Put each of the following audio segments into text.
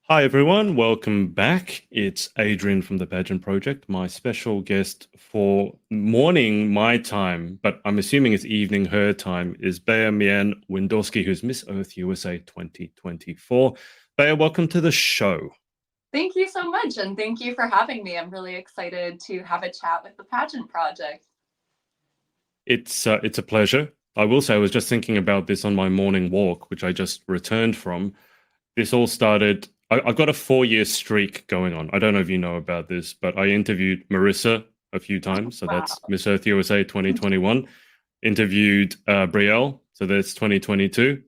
Hi everyone, welcome back. It's Adrian from the Pageant Project, my special guest for morning my time, but I'm assuming it's evening her time, is Bea Millan-Windorski, who's Miss Earth USA 2024. Bea, welcome to the show. Thank you so much, and thank you for having me. I'm really excited to have a chat with the Pageant Project. It's a pleasure. I will say I was just thinking about this on my morning walk, which I just returned from. This all started. I've got a 4-year streak going on. I don't know if you know about this, but I interviewed Marissa a few times. So Wow. that's Miss Earth USA 2021. Interviewed Brielle. So that's 2022.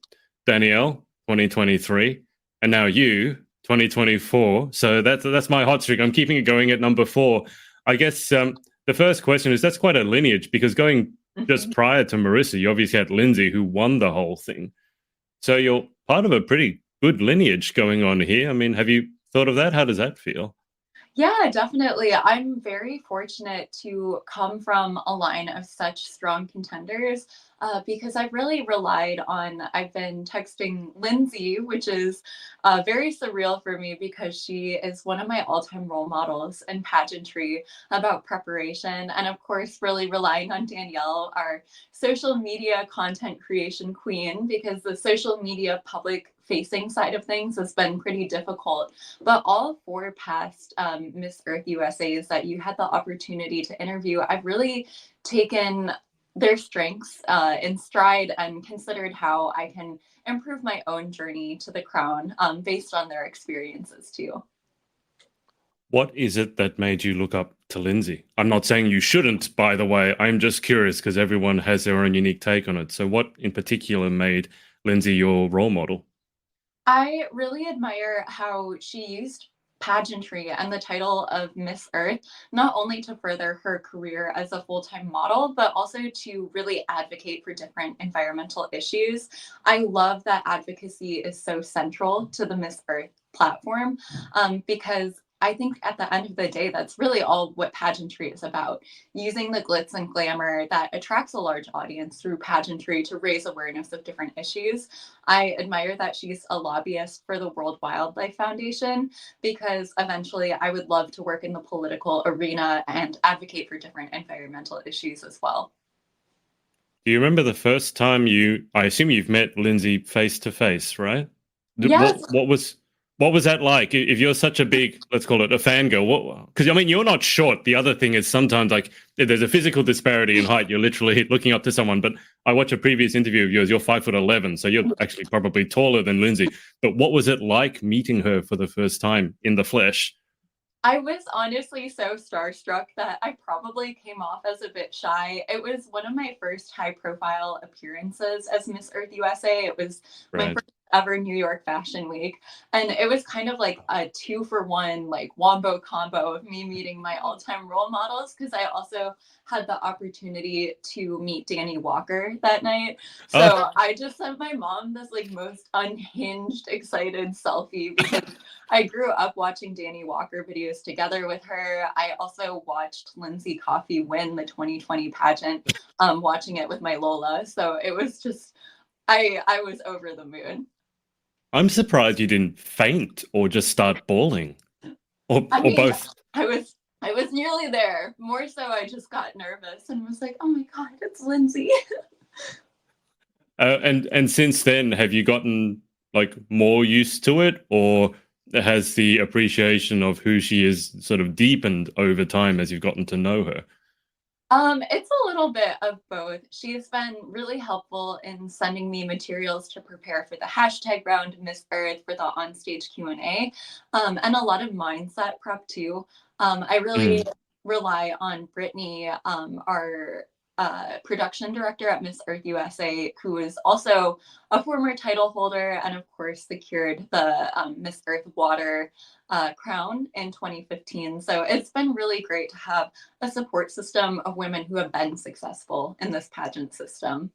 Danielle, 2023. And now you, 2024. So that's my hot streak. I'm keeping it going at number 4. I guess the first question is that's quite a lineage because going just prior to Marissa, you obviously had Lindsay who won the whole thing. So you're part of a pretty good lineage going on here. I mean, have you thought of that? How does that feel? Yeah, definitely. I'm very fortunate to come from a line of such strong contenders because I've really relied on, I've been texting Lindsay, which is very surreal for me because she is one of my all time role models in pageantry about preparation. And of course, really relying on Danielle, our social media content creation queen, because the social media public facing side of things has been pretty difficult. But all 4 past Miss Earth USAs that you had the opportunity to interview, I've really taken their strengths in stride and considered how I can improve my own journey to the crown based on their experiences too. What is it that made you look up to Lindsay? I'm not saying you shouldn't, by the way. I'm just curious because everyone has their own unique take on it. So, what in particular made Lindsay your role model? I really admire how she used pageantry and the title of Miss Earth not only to further her career as a full time model, but also to really advocate for different environmental issues. I love that advocacy is so central to the Miss Earth platform because I think at the end of the day, that's really all what pageantry is about, using the glitz and glamour that attracts a large audience through pageantry to raise awareness of different issues. I admire that she's a lobbyist for the World Wildlife Foundation because eventually I would love to work in the political arena and advocate for different environmental issues as well. Do you remember the first time I assume you've met Lindsay face to face, right? Yes. What was that like? If you're such a big, let's call it a fangirl, what? Because I mean, you're not short. The other thing is sometimes like if there's a physical disparity in height. You're literally looking up to someone. But I watched a previous interview of yours. You're 5'11", so you're actually probably taller than Lindsay. But what was it like meeting her for the first time in the flesh? I was honestly so starstruck that I probably came off as a bit shy. It was one of my first high profile appearances as Miss Earth USA. It was my Right. first ever New York Fashion Week. And it was kind of like a 2-for-1, like wombo combo of me meeting my all time role models because I also had the opportunity to meet Danny Walker that night. Oh, So I just sent my mom this like most unhinged, excited selfie because I grew up watching Danny Walker videos together with her. I also watched Lindsay Coffey win the 2020 pageant, watching it with my Lola. So it was just, I was over the moon. I'm surprised you didn't faint or just start bawling, I or mean, both. I was nearly there. More so, I just got nervous and was like, "Oh my god, it's Lindsay." And since then, have you gotten like more used to it, or has the appreciation of who she is sort of deepened over time as you've gotten to know her? It's a little bit of both. She's been really helpful in sending me materials to prepare for the hashtag round Miss Earth for the onstage Q&A, and a lot of mindset prep too. I really Mm. rely on Brittany, our production director at Miss Earth USA, who is also a former title holder and, of course, secured the Miss Earth Water crown in 2015. So it's been really great to have a support system of women who have been successful in this pageant system.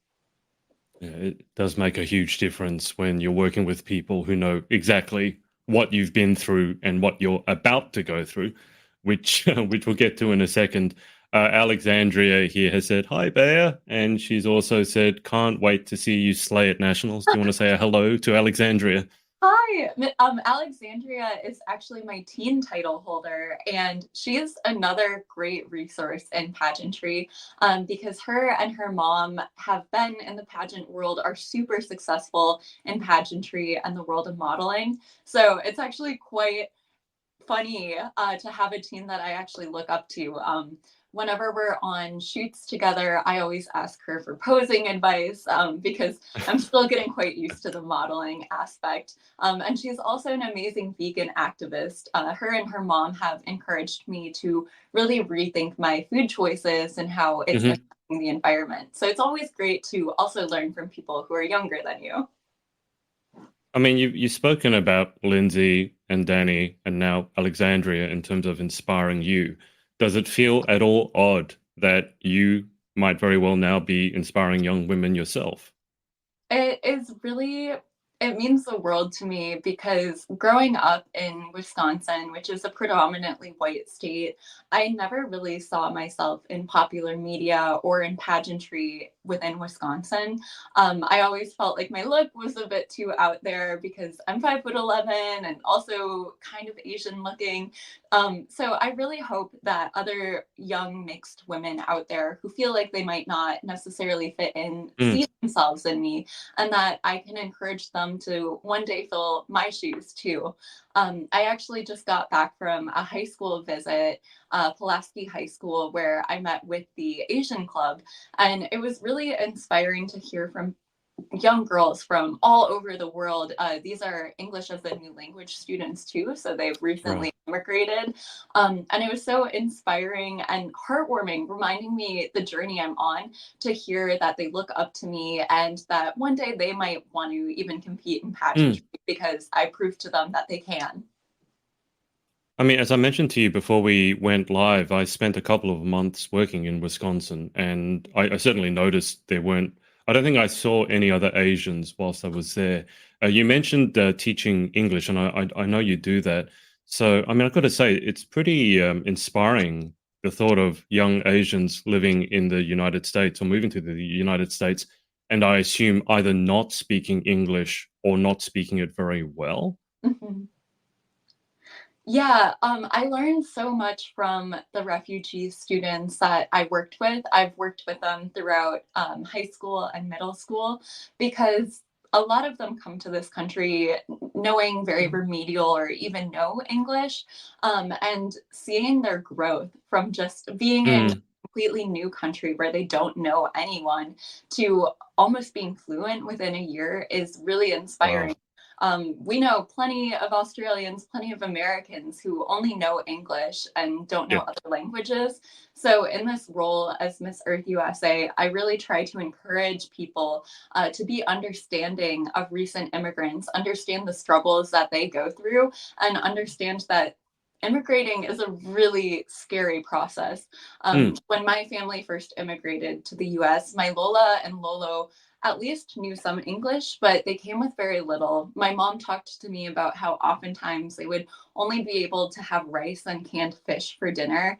Yeah, it does make a huge difference when you're working with people who know exactly what you've been through and what you're about to go through, which which we'll get to in a second. Alexandria here has said hi, Bea, and she's also said can't wait to see you slay at nationals. Do you want to say a hello to Alexandria? Hi, Alexandria is actually my teen title holder, and she is another great resource in pageantry because her and her mom have been in the pageant world, are super successful in pageantry and the world of modeling. So it's actually quite funny to have a teen that I actually look up to. Whenever we're on shoots together, I always ask her for posing advice because I'm still getting quite used to the modeling aspect. And she's also an amazing vegan activist. Her and her mom have encouraged me to really rethink my food choices and how it's Hmm. impacting the environment. So it's always great to also learn from people who are younger than you. I mean, you've spoken about Lindsay and Danny and now Alexandria in terms of inspiring you. Does it feel at all odd that you might very well now be inspiring young women yourself? It is really it means the world to me because growing up in Wisconsin, which is a predominantly white state, I never really saw myself in popular media or in pageantry within Wisconsin. I always felt like my look was a bit too out there because I'm 5'11" and also kind of Asian looking. So I really hope that other young mixed women out there who feel like they might not necessarily fit in Mm, see themselves in me and that I can encourage them to one day fill my shoes too. I actually just got back from a high school visit, Pulaski High School, where I met with the Asian Club. And it was really inspiring to hear from young girls from all over the world. These are English as a new language students too, so they've right. recently immigrated. And it was so inspiring and heartwarming, reminding me the journey I'm on to hear that they look up to me and that one day they might want to even compete in Mm. pageantry because I proved to them that they can. I mean, as I mentioned to you before we went live, I spent a couple of months working in Wisconsin, and I certainly noticed there weren't. I don't think I saw any other Asians whilst I was there. You mentioned teaching English, and I know you do that. So, I mean, I've got to say, it's pretty inspiring the thought of young Asians living in the United States or moving to the United States, and I assume either not speaking English or not speaking it very well. Mhm. Yeah, I learned so much from the refugee students that I worked with. I've worked with them throughout high school and middle school because a lot of them come to this country knowing very remedial or even no English, and seeing their growth from just being in a Mm, completely new country where they don't know anyone to almost being fluent within a year is really wow. inspiring. We know plenty of Australians, plenty of Americans who only know English and don't know Yeah. other languages. So, in this role as Miss Earth USA, I really try to encourage people to be understanding of recent immigrants, understand the struggles that they go through, and understand that immigrating is a really scary process. Mm, When my family first immigrated to the US, my Lola and Lolo at least knew some English, but they came with very little. My mom talked to me about how oftentimes they would only be able to have rice and canned fish for dinner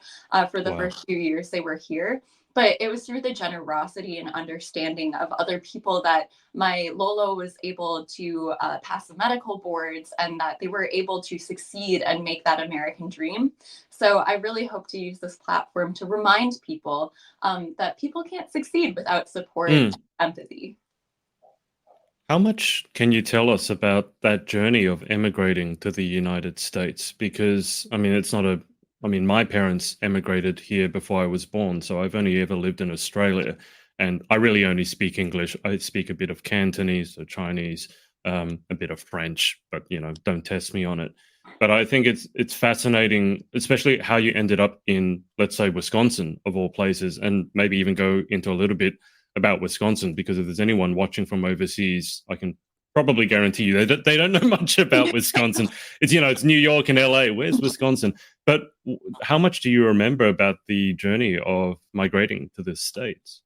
for the wow. first few years they were here. But it was through the generosity and understanding of other people that my Lolo was able to pass the medical boards and that they were able to succeed and make that American dream. So I really hope to use this platform to remind people that people can't succeed without support Mm. and empathy. How much can you tell us about that journey of emigrating to the United States? Because, I mean, it's not a, I mean, my parents emigrated here before I was born, so I've only ever lived in Australia, and I really only speak English. I speak a bit of Cantonese or Chinese, a bit of French, but don't test me on it. But I think it's fascinating, especially how you ended up in, let's say, Wisconsin of all places, and maybe even go into a little bit about Wisconsin, because if there's anyone watching from overseas, I can probably guarantee you they don't know much about Wisconsin. It's New York and LA. Where's Wisconsin? But how much do you remember about the journey of migrating to the states?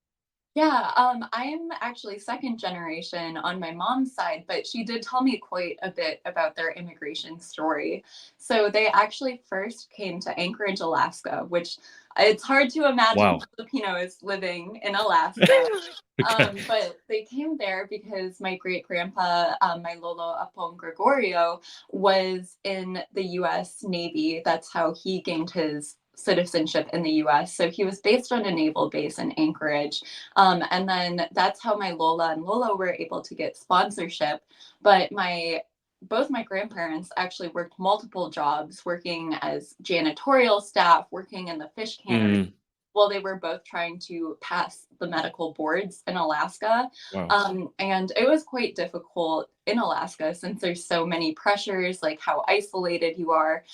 Yeah, I'm actually second generation on my mom's side, but she did tell me quite a bit about their immigration story. So they actually first came to Anchorage, Alaska, which it's hard to imagine Wow. Filipinos living in Alaska. Okay. But they came there because my great grandpa, my Lolo Apong Gregorio, was in the US Navy. That's how he gained his citizenship in the US. So he was based on a naval base in Anchorage. And then that's how my Lola and Lolo were able to get sponsorship. But my both my grandparents actually worked multiple jobs, working as janitorial staff, working in the fish cannery, Mm, while they were both trying to pass the medical boards in Alaska. wow. And it was quite difficult in Alaska since there's so many pressures, like how isolated you are.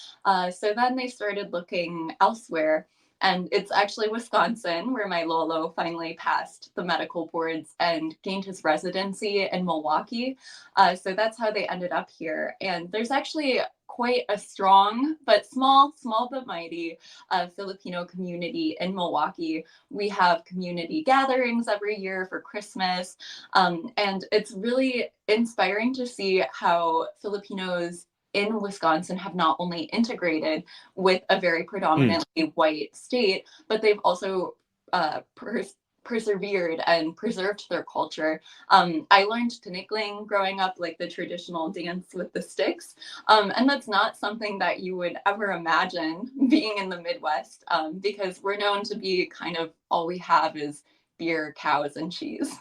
So then they started looking elsewhere. And it's actually Wisconsin where my Lolo finally passed the medical boards and gained his residency in Milwaukee. So that's how they ended up here. And there's actually quite a strong but small but mighty Filipino community in Milwaukee. We have community gatherings every year for Christmas. And it's really inspiring to see how Filipinos in Wisconsin have not only integrated with a very Mm. predominantly white state, but they've also persevered and preserved their culture. I learned tinikling growing up, like the traditional dance with the sticks. And that's not something that you would ever imagine being in the Midwest, because we're known to be kind of all we have is beer, cows, and cheese.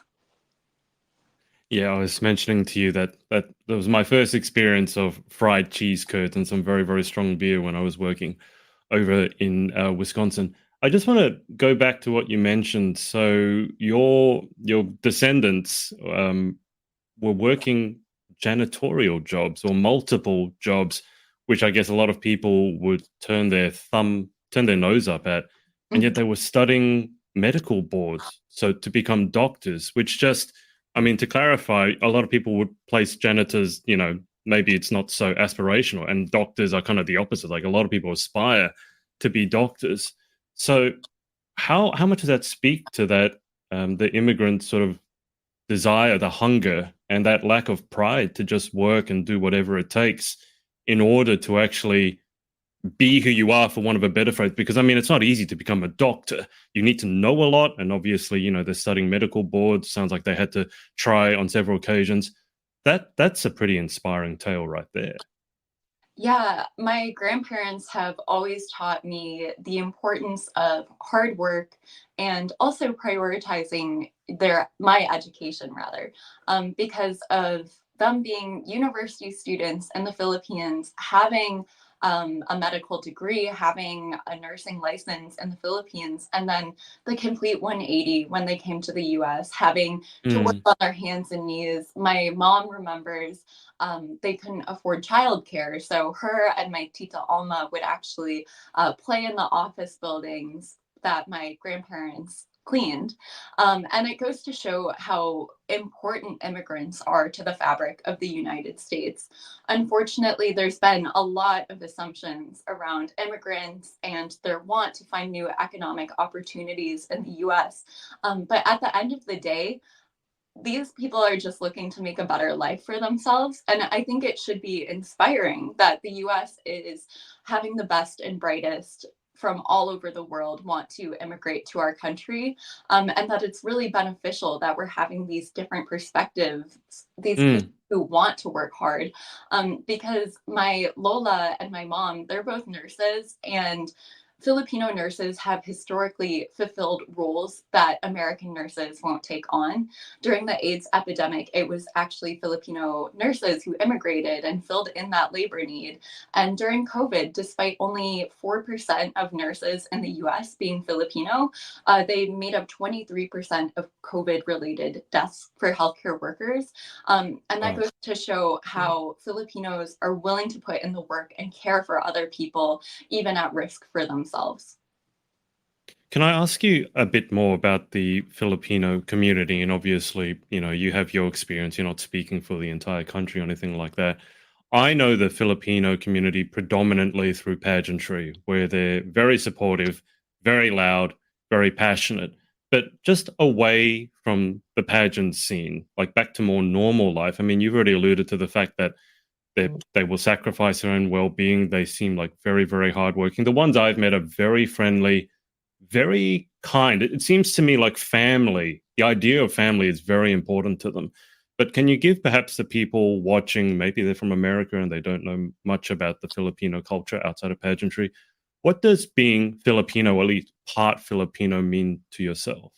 Yeah, I was mentioning to you that was my first experience of fried cheese curds and some very, very strong beer when I was working over in Wisconsin. I just want to go back to what you mentioned. So your descendants were working janitorial jobs or multiple jobs, which I guess a lot of people would turn their nose up at, and yet Mhm. they were studying medical boards, so to become doctors, which just, I mean, to clarify, a lot of people would place janitors, maybe it's not so aspirational, and doctors are kind of the opposite. Like a lot of people aspire to be doctors. So how much does that speak to that the immigrant sort of desire, the hunger, and that lack of pride to just work and do whatever it takes in order to actually be who you are, for want of a better phrase? Because I mean, it's not easy to become a doctor. You need to know a lot, and obviously, they're studying medical boards. Sounds like they had to try on several occasions. That's a pretty inspiring tale right there. Yeah, my grandparents have always taught me the importance of hard work and also prioritizing my education rather, because of them being university students in the Philippines, having a medical degree, having a nursing license in the Philippines, and then the complete 180 when they came to the US, having to work Mm. on their hands and knees. My mom remembers they couldn't afford childcare. So her and my tita Alma would actually play in the office buildings that my grandparents cleaned. And it goes to show how important immigrants are to the fabric of the United States. Unfortunately, there's been a lot of assumptions around immigrants and their want to find new economic opportunities in the US. But at the end of the day, these people are just looking to make a better life for themselves. And I think it should be inspiring that the US is having the best and brightest from all over the world want to immigrate to our country, and that it's really beneficial that we're having these different perspectives, these people Mm. who want to work hard. Because my Lola and my mom, they're both nurses, and Filipino nurses have historically fulfilled roles that American nurses won't take on. During the AIDS epidemic, it was actually Filipino nurses who immigrated and filled in that labor need. And during COVID, despite only 4% of nurses in the US being Filipino, they made up 23% of COVID related deaths for healthcare workers. And that Wow. goes to show how Filipinos are willing to put in the work and care for other people, even at risk for themselves. Can I ask you a bit more about the Filipino community? And obviously, you have your experience. You're not speaking for the entire country or anything like that. I know the Filipino community predominantly through pageantry, where they're very supportive, very loud, very passionate. But just away from the pageant scene, like back to more normal life. I mean, you've already alluded to the fact that they will sacrifice their own well-being. They seem like very, very hardworking. The ones I've met are very friendly, very kind. It seems to me like family. The idea of family is very important to them. But can you give perhaps the people watching, maybe they're from America and they don't know much about the Filipino culture outside of pageantry, what does being Filipino, or at least part Filipino, mean to yourself?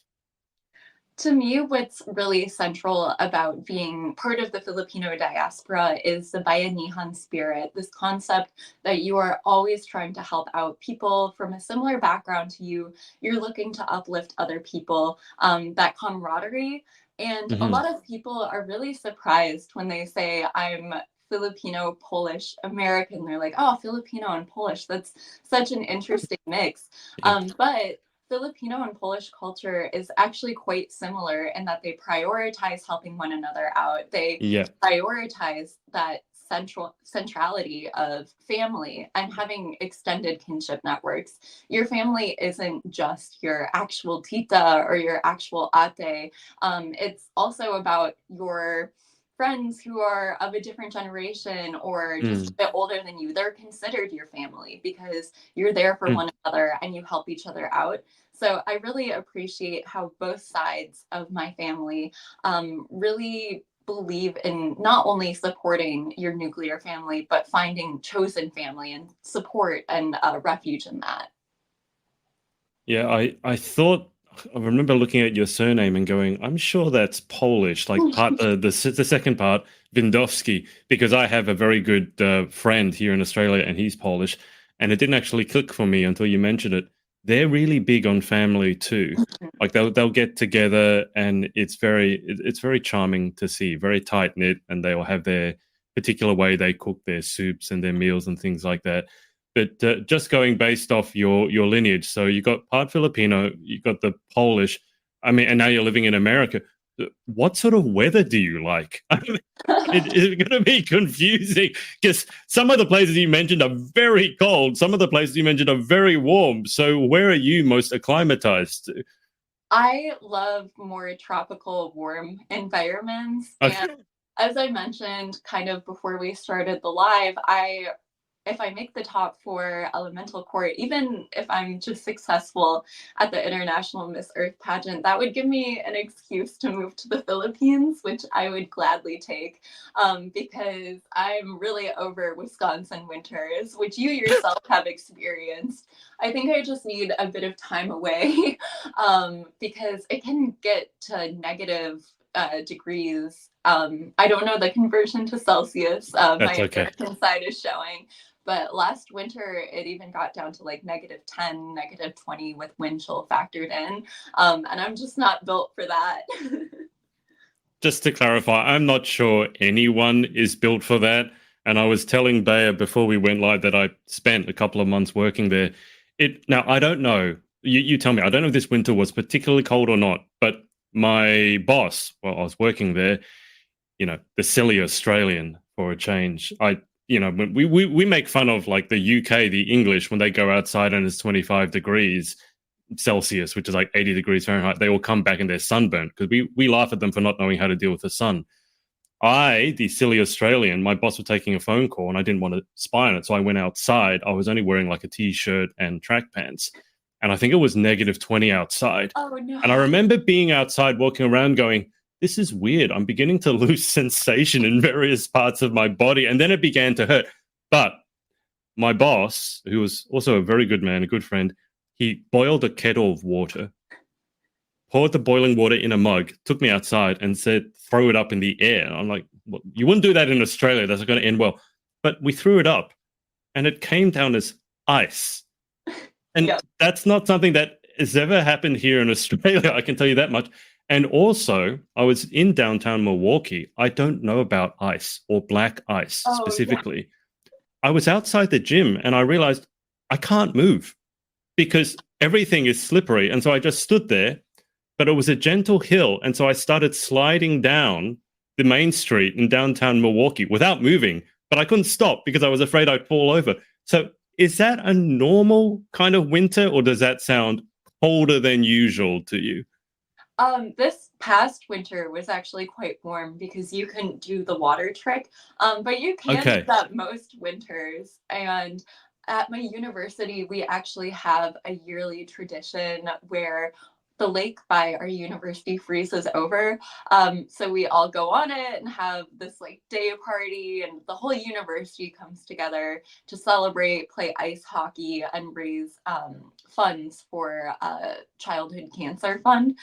To me, what's really central about being part of the Filipino diaspora is the bayanihan spirit, this concept that you are always trying to help out people from a similar background to you. You're looking to uplift other people, that camaraderie. And a Hmm. lot of people are really surprised when they say, I'm Filipino, Polish, American. They're like, oh, Filipino and Polish, that's such an interesting mix. Yeah. But Filipino and Polish culture is actually quite similar in that they prioritize helping one another out. They Yeah. prioritize that centrality of family and having extended kinship networks. Your family isn't just your actual tita or your actual ate. It's also about your friends who are of a different generation or just a Mm. bit older than you. They're considered your family because you're there for Mm. one another and you help each other out. So I really appreciate how both sides of my family really believe in not only supporting your nuclear family, but finding chosen family and support and refuge in that. Yeah, I thought I remember looking at your surname and going, I'm sure that's Polish, like part the second part, Windowski, because I have a very good friend here in Australia and he's Polish, and it didn't actually click for me until you mentioned it. They're really big on family too. Like they'll get together and it's very charming to see, very tight knit, and they'll have their particular way they cook their soups and their meals and things like that. But just going based off your lineage, so you got part Filipino, you got the Polish. I mean, and now you're living in America. What sort of weather do you like? I mean, it's going to be confusing because some of the places you mentioned are very cold. Some of the places you mentioned are very warm. So where are you most acclimatized to? I love more tropical, warm environments. And Okay. as I mentioned kind of before we started the live, I if I make the top four elemental court, even if I'm just successful at the International Miss Earth pageant, that would give me an excuse to move to the Philippines, which I would gladly take because I'm really over Wisconsin winters, which you yourself have experienced. I think I just need a bit of time away because it can get to negative degrees. I don't know the conversion to Celsius. That's My okay. American side is showing. But last winter, it even got down to like -10, -20 with wind chill factored in. And I'm just not built for that. Just to clarify, I'm not sure anyone is built for that. And I was telling Bea before we went live that I spent a couple of months working there. It now I don't know. You tell me. I don't know if this winter was particularly cold or not. But my boss, while I was working there, the silly Australian for a change. When we make fun of like the UK, the English, when they go outside and it's 25 degrees Celsius, which is like 80 degrees Fahrenheit, they all come back and they're sunburnt because we laugh at them for not knowing how to deal with the sun. The silly Australian, my boss was taking a phone call and I didn't want to spy on it. So I went outside. I was only wearing like a t-shirt and track pants. And I think it was -20 outside. Oh no. And I remember being outside walking around going, this is weird. I'm beginning to lose sensation in various parts of my body. And then it began to hurt. But my boss, who was also a very good man, a good friend, he boiled a kettle of water, poured the boiling water in a mug, took me outside and said, throw it up in the air. And I'm like, well, you wouldn't do that in Australia. That's not going to end well. But we threw it up and it came down as ice. And Yep. that's not something that has ever happened here in Australia. I can tell you that much. And also, I was in downtown Milwaukee. I don't know about ice or black ice Oh yeah. specifically. I was outside the gym and I realized I can't move because everything is slippery. And so I just stood there, but it was a gentle hill. And so I started sliding down the main street in downtown Milwaukee without moving, but I couldn't stop because I was afraid I'd fall over. So is that a normal kind of winter or does that sound colder than usual to you? This past winter was actually quite warm because you couldn't do the water trick, but you can do Okay. that most winters. And at my university, we actually have a yearly tradition where the lake by our university freezes over. So we all go on it and have this like day party, and the whole university comes together to celebrate, play ice hockey, and raise funds for childhood cancer fund.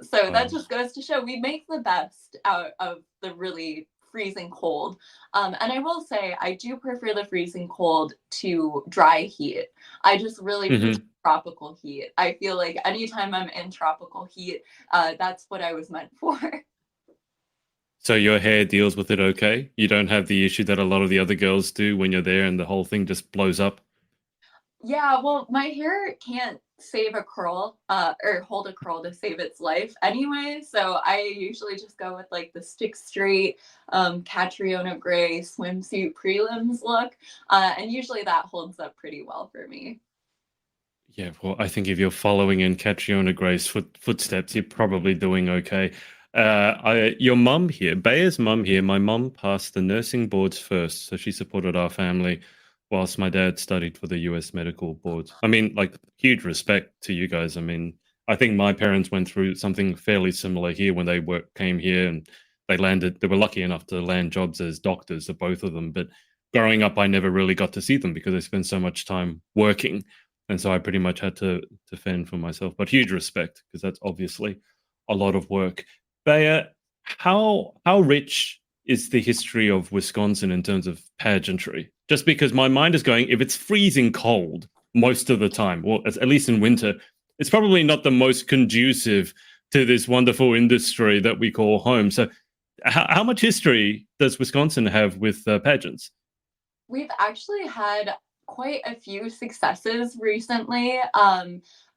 So that Wow. just goes to show we make the best out of the really freezing cold. And I will say, I do prefer the freezing cold to dry heat. I just really prefer Hmm. tropical heat. I feel like anytime I'm in tropical heat, that's what I was meant for. So your hair deals with it okay? You don't have the issue that a lot of the other girls do when you're there and the whole thing just blows up? Yeah, well, my hair can't save a curl, or hold a curl to save its life anyway. So I usually just go with like the stick straight, Catriona gray swimsuit prelims look. And usually that holds up pretty well for me. Yeah, well, I think if you're following in Catriona Gray's footsteps, you're probably doing okay. Your mum here, Bea's mum here, my mum passed the nursing boards first, so she supported our family whilst my dad studied for the US medical boards. I mean, like, huge respect to you guys. I mean, I think my parents went through something fairly similar here when they came here and they were lucky enough to land jobs as doctors, the both of them. But growing up, I never really got to see them because I spent so much time working, and so I pretty much had to fend for myself. But huge respect because that's obviously a lot of work. Bea, how rich is the history of Wisconsin in terms of pageantry? Just because my mind is going, if it's freezing cold most of the time, well, at least in winter, it's probably not the most conducive to this wonderful industry that we call home. So, how much history does Wisconsin have with pageants? We've actually had quite a few successes recently.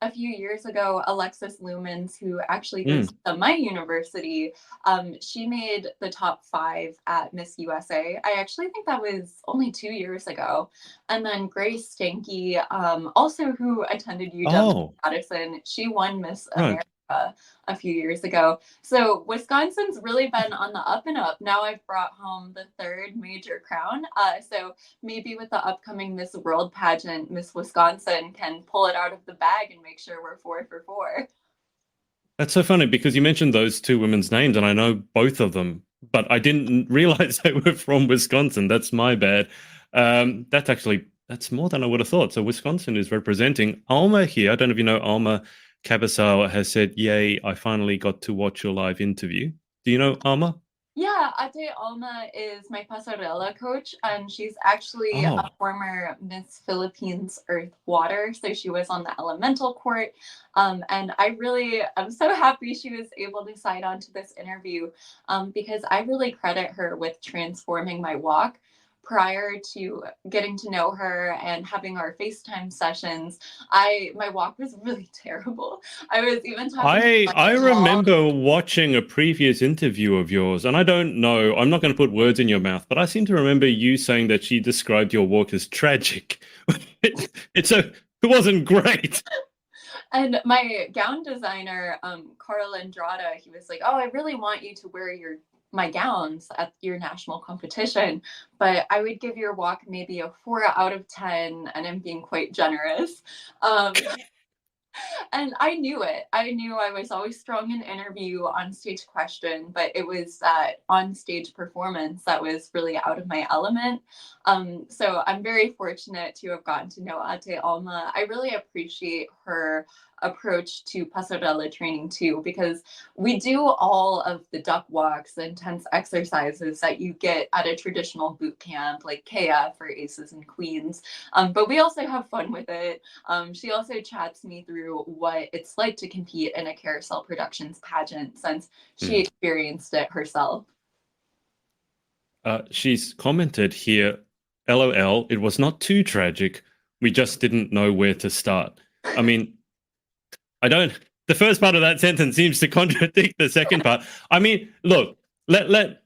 A few years ago, Alexis Lumens, who actually goes Mm, to my university, she made the top 5 at Miss USA. I actually think that was only 2 years ago. And then Grace Stanky, also who attended oh, UW-Madison, she won Miss right. America a few years ago. So Wisconsin's really been on the up and up. Now I've brought home the 3rd major crown. So maybe with the upcoming Miss World pageant, Miss Wisconsin can pull it out of the bag and make sure we're 4 for 4. That's so funny because you mentioned those two women's names, and I know both of them, but I didn't realize they were from Wisconsin. That's my bad. That's more than I would have thought. So Wisconsin is representing Alma here. I don't know if you know Alma Kabasawa has said, "Yay! I finally got to watch your live interview." Do you know Alma? Yeah, Ate Alma is my pasarela coach, and she's actually a Oh, former Miss Philippines Earth Water. So she was on the elemental court. And I'm so happy she was able to sign on to this interview, because I really credit her with transforming my walk. Prior to getting to know her and having our FaceTime sessions, my walk was really terrible. I was even talking to I my I mom. remember watching a previous interview of yours, and I don't know, I'm not going to put words in your mouth, but I seem to remember you saying that she described your walk as tragic. It wasn't great. And my gown designer, Carl Andrada, he was like, "Oh, I really want you to wear my gowns at your national competition, but I would give your walk maybe a 4 out of 10, and I'm being quite generous." And I knew it. I knew I was always strong in interview, on stage question, but it was that on stage performance that was really out of my element. So I'm very fortunate to have gotten to know Ate Alma. I really appreciate her approach to pasarela training too, because we do all of the duck walks, the intense exercises that you get at a traditional boot camp like KF for aces and queens. But we also have fun with it. She also chats me through what it's like to compete in a Carousel Productions pageant, since she Hmm. experienced it herself. She's commented here, LOL, it was not too tragic. We just didn't know where to start. I mean, I don't. The first part of that sentence seems to contradict the second part. I mean, look, let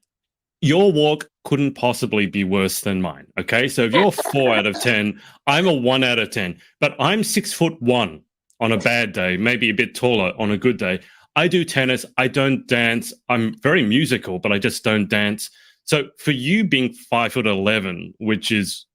your walk couldn't possibly be worse than mine. Okay, so if you're 4 out of 10, I'm a 1 out of 10, but I'm 6'1" on a bad day, maybe a bit taller on a good day. I do tennis. I don't dance. I'm very musical, but I just don't dance. So for you being 5'11", which is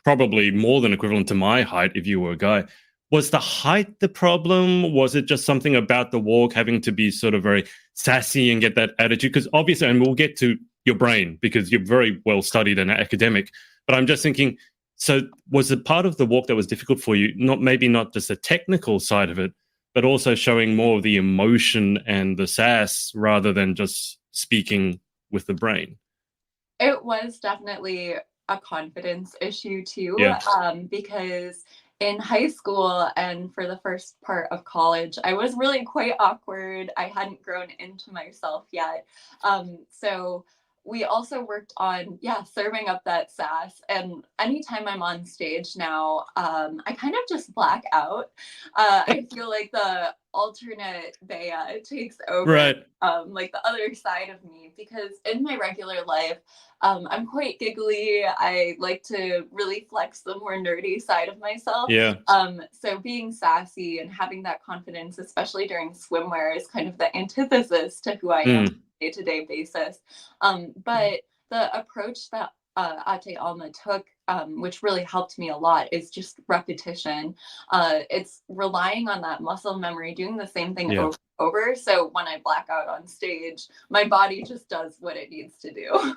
probably more than equivalent to my height if you were a guy, was the height the problem? Was it just something about the walk having to be sort of very sassy and get that attitude? Because obviously, and we'll get to your brain because you're very well studied and academic, but I'm just thinking, so was it part of the walk that was difficult for you? Not just the technical side of it, but also showing more of the emotion and the sass rather than just speaking with the brain. It was definitely a confidence issue too, Yeah. because in high school and for the first part of college, I was really quite awkward. I hadn't grown into myself yet. So we also worked on, yeah, serving up that sass. And anytime I'm on stage now, I kind of just black out. I feel like the alternate Bea takes over, Right. like the other side of me, because in my regular life, I'm quite giggly. I like to really flex the more nerdy side of myself. Yeah. So being sassy and having that confidence, especially during swimwear, is kind of the antithesis to who I am on Mm. a day-to-day basis. But the approach that Ate Alma took, which really helped me a lot, is just repetition. It's relying on that muscle memory, doing the same thing Yeah. over and over. So when I black out on stage, my body just does what it needs to do.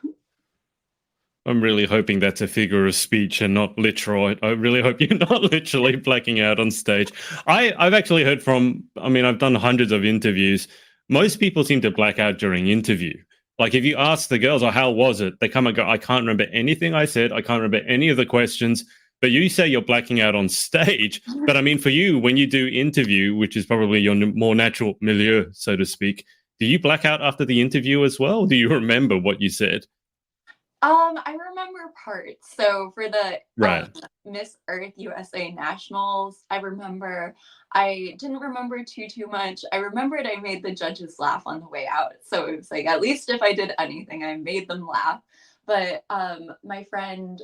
I'm really hoping that's a figure of speech and not literal. I really hope you're not literally blacking out on stage. I've actually heard from, I mean, I've done hundreds of interviews. Most people seem to black out during interview. Like if you ask the girls, oh, how was it? They come and go, I can't remember anything I said. I can't remember any of the questions. But you say you're blacking out on stage. But I mean, for you, when you do interview, which is probably your more natural milieu, so to speak, do you black out after the interview as well? Do you remember what you said? I remember parts. So for the Right. Miss Earth USA Nationals, I didn't remember too much. I remembered I made the judges laugh on the way out. So it was like at least if I did anything, I made them laugh. But my friend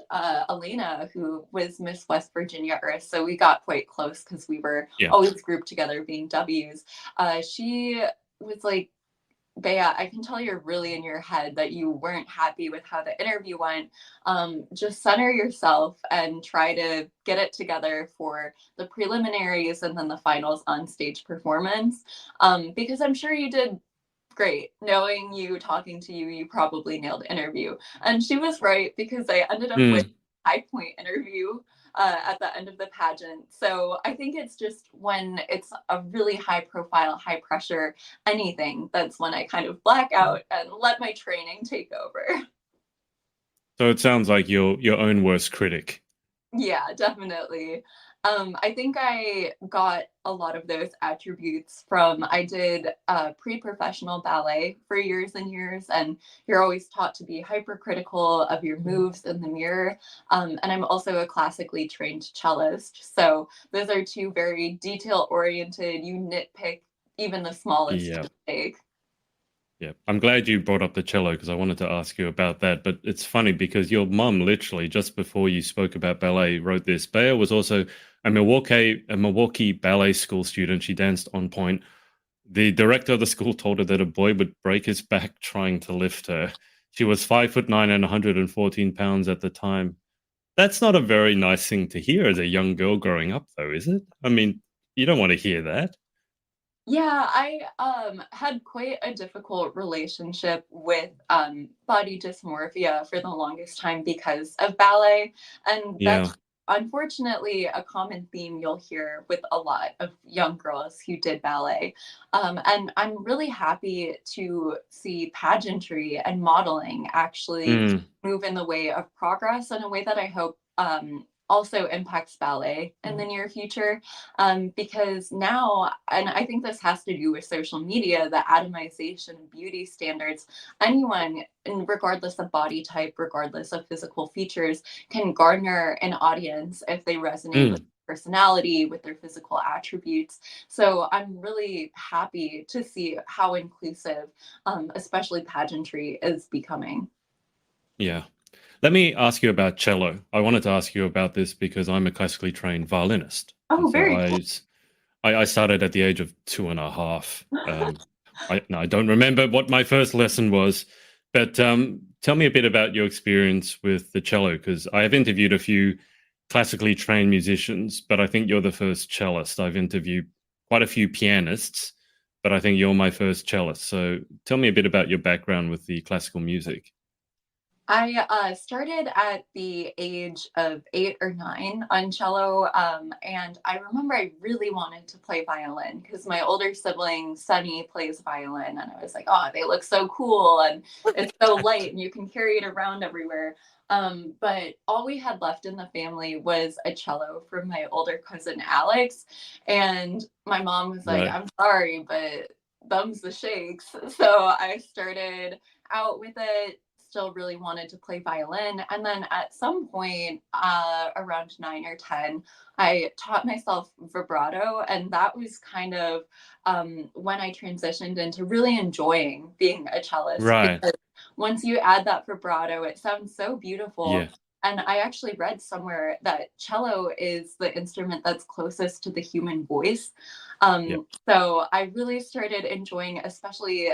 Elena, who was Miss West Virginia Earth, so we got quite close because we were Yeah. always grouped together being W's. She was like, Bea, I can tell you're really in your head that you weren't happy with how the interview went. Just center yourself and try to get it together for the preliminaries and then the finals on stage performance. Because I'm sure you did great. Knowing you, talking to you, you probably nailed the interview. And she was right because I ended up with Mm. a high point interview at the end of the pageant. So I think it's just when it's a really high profile, high pressure, anything, that's when I kind of black out and let my training take over. So it sounds like you're your own worst critic. Yeah, definitely. I think I got a lot of those attributes from I did pre-professional ballet for years and years, and you're always taught to be hypercritical of your moves in the mirror. And I'm also a classically trained cellist, so those are two very detail-oriented. You nitpick even the smallest Yeah. mistake. Yeah. I'm glad you brought up the cello because I wanted to ask you about that. But it's funny because your mum literally just before you spoke about ballet wrote this. Bea was also a Milwaukee ballet school student. She danced on point. The director of the school told her that a boy would break his back trying to lift her. She was 5'9" and 114 pounds at the time. That's not a very nice thing to hear as a young girl growing up, though, is it? I mean, you don't want to hear that. Yeah, I had quite a difficult relationship with body dysmorphia for the longest time because of ballet. And Yeah. that's unfortunately a common theme you'll hear with a lot of young girls who did ballet. And I'm really happy to see pageantry and modeling actually Mm. move in the way of progress in a way that I hope also impacts ballet in the near future, because now, and I think this has to do with social media, the atomization of beauty standards, anyone, and regardless of body type, regardless of physical features, can garner an audience if they resonate with Mm. personality, with their physical attributes. So I'm really happy to see how inclusive, especially pageantry, is becoming. Yeah. Let me ask you about cello. I wanted to ask you about this because I'm a classically trained violinist. And Oh, so very I, cool. s- I started at the age of two and a half. I don't remember what my first lesson was, but tell me a bit about your experience with the cello, because I have interviewed a few classically trained musicians, but I think you're the first cellist. I've interviewed quite a few pianists, but I think you're my first cellist. So tell me a bit about your background with the classical music. I started at the age of 8 or 9 on cello, and I remember I really wanted to play violin because my older sibling Sunny plays violin, and I was like, "Oh, they look so cool, and it's so light, and you can carry it around everywhere." But all we had left in the family was a cello from my older cousin Alex, and my mom was like, Right. "I'm sorry, but thumbs the shakes." So I started out with it, still really wanted to play violin. And then at some point, around 9 or 10, I taught myself vibrato. And that was kind of when I transitioned into really enjoying being a cellist, Right. because once you add that vibrato, it sounds so beautiful. Yeah. And I actually read somewhere that cello is the instrument that's closest to the human voice. Yeah. So I really started enjoying, especially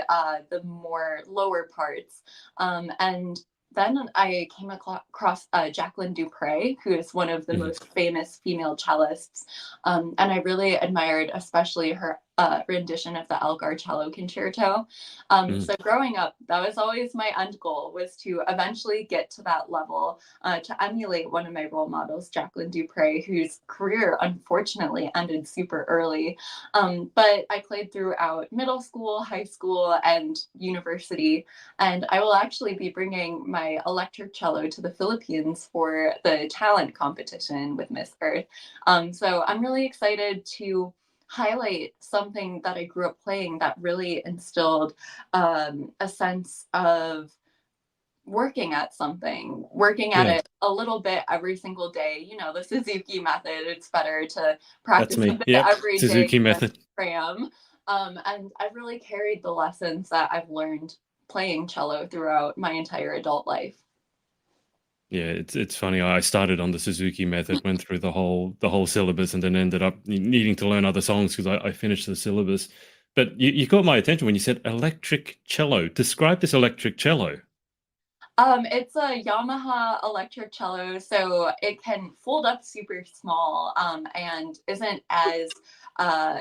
the more lower parts. And then I came across Jacqueline Dupre, who is one of the Mhm. most famous female cellists. And I really admired, especially her rendition of the Elgar Cello Concerto. Mhm. So growing up, that was always my end goal, was to eventually get to that level, to emulate one of my role models, Jacqueline Dupre, whose career unfortunately ended super early. But I played throughout middle school, high school, and university. And I will actually be bringing my electric cello to the Philippines for the talent competition with Miss Earth. So I'm really excited to highlight something that I grew up playing that really instilled a sense of working at something, working at Yeah. it a little bit every single day. You know, the Suzuki method. It's better to That's practice a me. bit Yep. every day Suzuki than method. cram. And I've really carried the lessons that I've learned playing cello throughout my entire adult life. Yeah, it's funny. I started on the Suzuki method, went through the whole syllabus, and then ended up needing to learn other songs because I finished the syllabus. But you caught my attention when you said electric cello. Describe this electric cello. It's a Yamaha electric cello, so it can fold up super small, and isn't as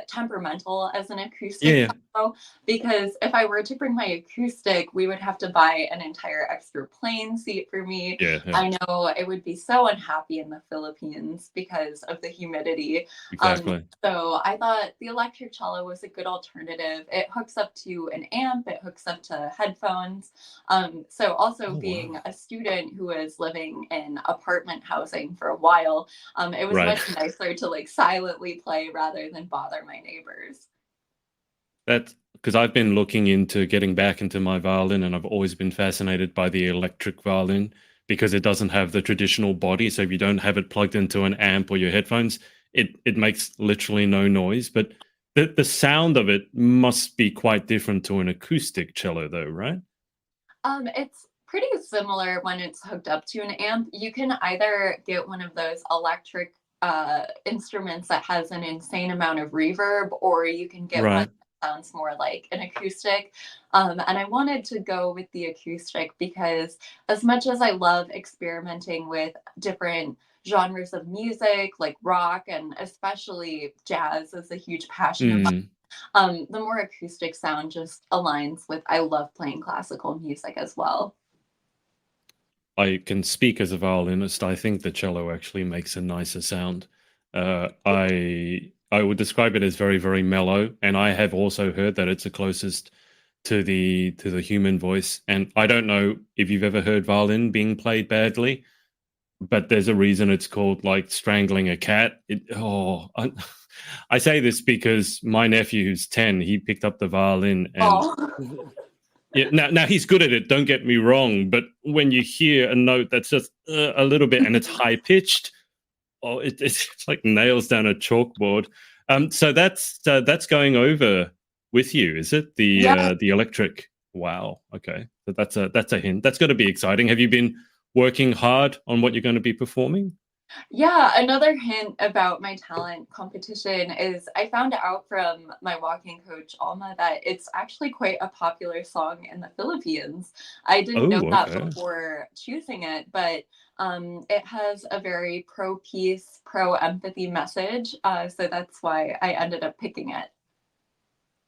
temperamental as an Yeah, acoustic yeah, cello. Because if I were to bring my acoustic, we would have to buy an entire extra plane seat for me. yeah, yeah, I know it would be so unhappy in the Philippines because of the humidity. Um, exactly. so I thought the electric cello was a good alternative. It hooks up to an amp, it hooks up to headphones. So also Oh being wow. a student who was living in apartment housing for a while, it was Right. much nicer to like silently play rather than bother my neighbors. That's because I've been looking into getting back into my violin, and I've always been fascinated by the electric violin because it doesn't have the traditional body. So if you don't have it plugged into an amp or your headphones, it makes literally no noise. But the sound of it must be quite different to an acoustic cello, though, right? It's pretty similar when it's hooked up to an amp. You can either get one of those electric instruments that has an insane amount of reverb, or you can get one Right. that sounds more like an acoustic. And I wanted to go with the acoustic because, as much as I love experimenting with different genres of music, like rock and especially jazz is a huge passion of Mm. the more acoustic sound just aligns with, I love playing classical music as well. I can speak as a violinist. I think the cello actually makes a nicer sound. I would describe it as very, very mellow, and I have also heard that it's the closest to the human voice. And I don't know if you've ever heard violin being played badly, but there's a reason it's called like strangling a cat. I say this because my nephew, who's 10, he picked up the violin and Oh, yeah, now he's good at it. Don't get me wrong, but when you hear a note that's just a little bit and it's high pitched, it's like nails down a chalkboard. So that's going over with you, is it? yeah. The electric. Wow. Okay, so that's a hint. That's going to be exciting. Have you been working hard on what you're going to be performing? Yeah, another hint about my talent competition is I found out from my walking coach, Alma, that it's actually quite a popular song in the Philippines. I didn't know Oh, that okay. before choosing it, but it has a very pro peace, pro empathy message. So that's why I ended up picking it.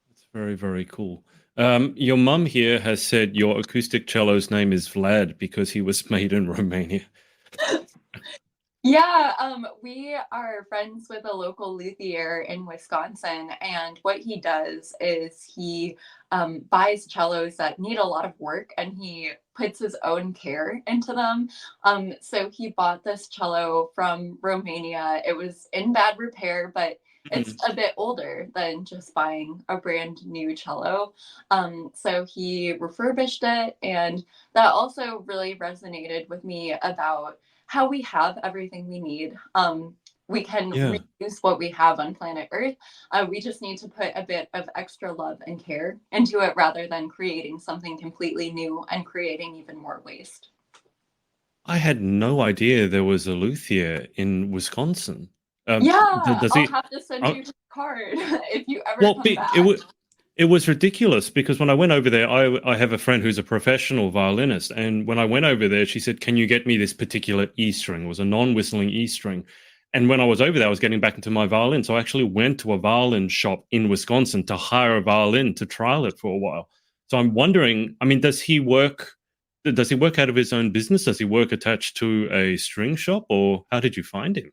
That's very, very cool. Your mum here has said your acoustic cello's name is Vlad because he was made in Romania. Yeah, we are friends with a local luthier in Wisconsin, and what he does is he buys cellos that need a lot of work, and he puts his own care into them. So he bought this cello from Romania. It was in bad repair, but it's Mm. a bit older than just buying a brand new cello. So he refurbished it, and that also really resonated with me about how we have everything we need. We can Yeah. reuse what we have on planet Earth. We just need to put a bit of extra love and care into it rather than creating something completely new and creating even more waste. I had no idea there was a luthier in Wisconsin. Yeah, Does I'll he? have to send Uh, you his card if you ever well, come back. it was ridiculous because when I went over there, I have a friend who's a professional violinist, and when I went over there, she said, "Can you get me this particular E string?" It was a non-whistling E string, and when I was over there, I was getting back into my violin, so I actually went to a violin shop in Wisconsin to hire a violin to trial it for a while. So I'm wondering, I mean, does he work? Does he work out of his own business? Does he work attached to a string shop, or how did you find him?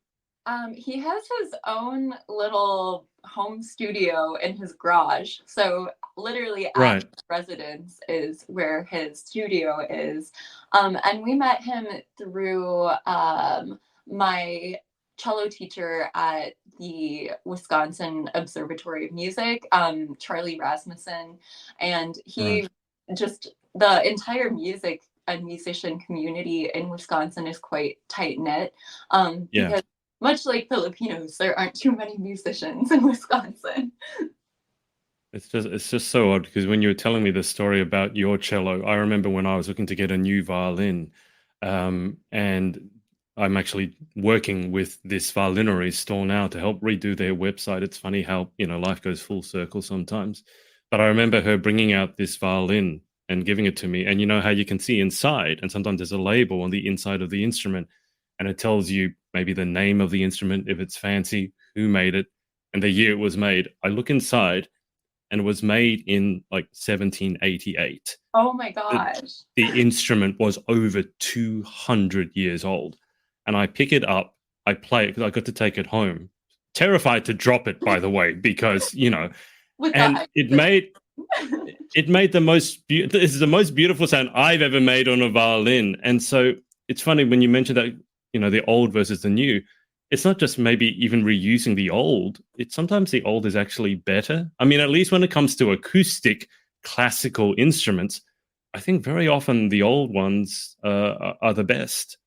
He has his own little home studio in his garage. So literally at Right. his residence is where his studio is. And we met him through my cello teacher at the Wisconsin Observatory of Music, Charlie Rasmussen. And Right. he just, the entire music and musician community in Wisconsin is quite tight knit, Yeah. because much like Filipinos, there aren't too many musicians in Wisconsin. It's just so odd because when you were telling me the story about your cello, I remember when I was looking to get a new violin, and I'm actually working with this violinery store now to help redo their website. It's funny how, life goes full circle sometimes. But I remember her bringing out this violin and giving it to me, and you know how you can see inside, and sometimes there's a label on the inside of the instrument, and it tells you maybe the name of the instrument if it's fancy, who made it, and the year it was made. I look inside and was made in like 1788. Oh my The, gosh. the instrument was over 200 years old. And I pick it up, I play it because I got to take it home. Terrified to drop it, by the way, because, With and that. it made this is the most beautiful sound I've ever made on a violin. And so it's funny when you mention that, the old versus the new. It's not just maybe even reusing the old. It's sometimes the old is actually better. I mean, at least when it comes to acoustic classical instruments, I think very often the old ones are the best.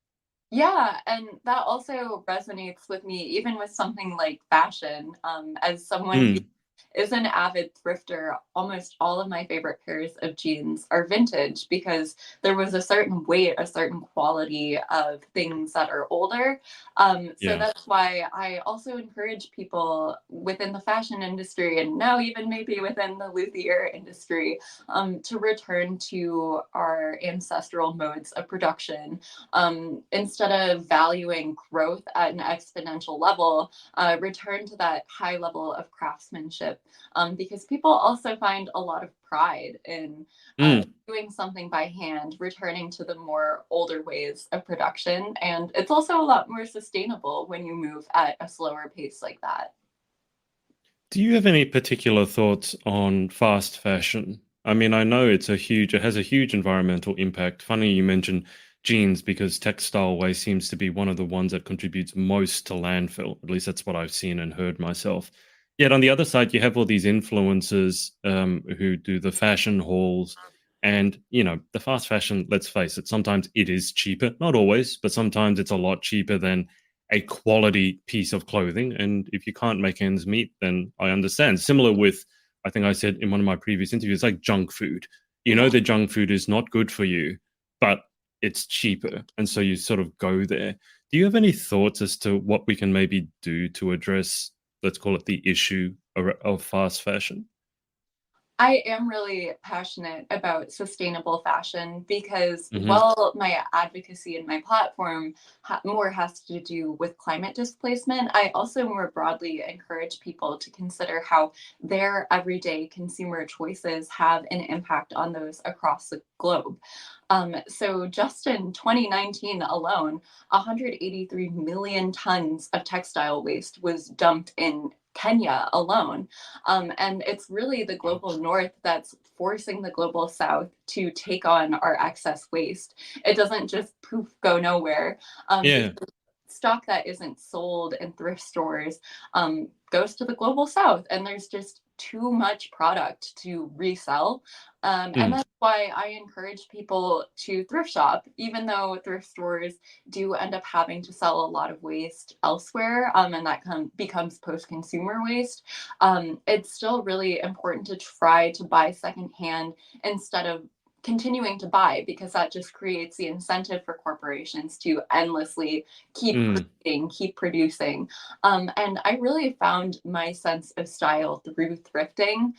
Yeah, and that also resonates with me, even with something like fashion. As someone who Mm, is an avid thrifter, almost all of my favorite pairs of jeans are vintage because there was a certain weight, a certain quality of things that are older. So yeah. that's why I also encourage people within the fashion industry and now even maybe within the luthier industry, to return to our ancestral modes of production. Instead of valuing growth at an exponential level, return to that high level of craftsmanship, because people also find a lot of pride in Mm. doing something by hand, returning to the more older ways of production. And it's also a lot more sustainable when you move at a slower pace like that. Do you have any particular thoughts on fast fashion? I mean, I know it has a huge environmental impact. Funny you mentioned jeans because textile waste seems to be one of the ones that contributes most to landfill. At least that's what I've seen and heard myself. Yet on the other side, you have all these influencers who do the fashion hauls. And, the fast fashion, let's face it, sometimes it is cheaper. Not always, but sometimes it's a lot cheaper than a quality piece of clothing. And if you can't make ends meet, then I understand. Similar with, I think I said in one of my previous interviews, like junk food. You know, Yeah. the junk food is not good for you, but it's cheaper. And so you sort of go there. Do you have any thoughts as to what we can maybe do to address, let's call it the issue of fast fashion? I am really passionate about sustainable fashion because Hmm. while my advocacy and my platform more has to do with climate displacement, I also more broadly encourage people to consider how their everyday consumer choices have an impact on those across the globe. So just in 2019 alone, 183 million tons of textile waste was dumped in Kenya alone. And it's really the Wow. global north that's forcing the global south to take on our excess waste. It doesn't just poof go nowhere. Yeah. Because stock that isn't sold in thrift stores goes to the global south, and there's just too much product to resell. And Mm. that's why I encourage people to thrift shop, even though thrift stores do end up having to sell a lot of waste elsewhere, and that becomes post consumer waste. It's still really important to try to buy secondhand instead of continuing to buy, because that just creates the incentive for corporations to endlessly keep Mm. creating, keep producing. And I really found my sense of style through thrifting.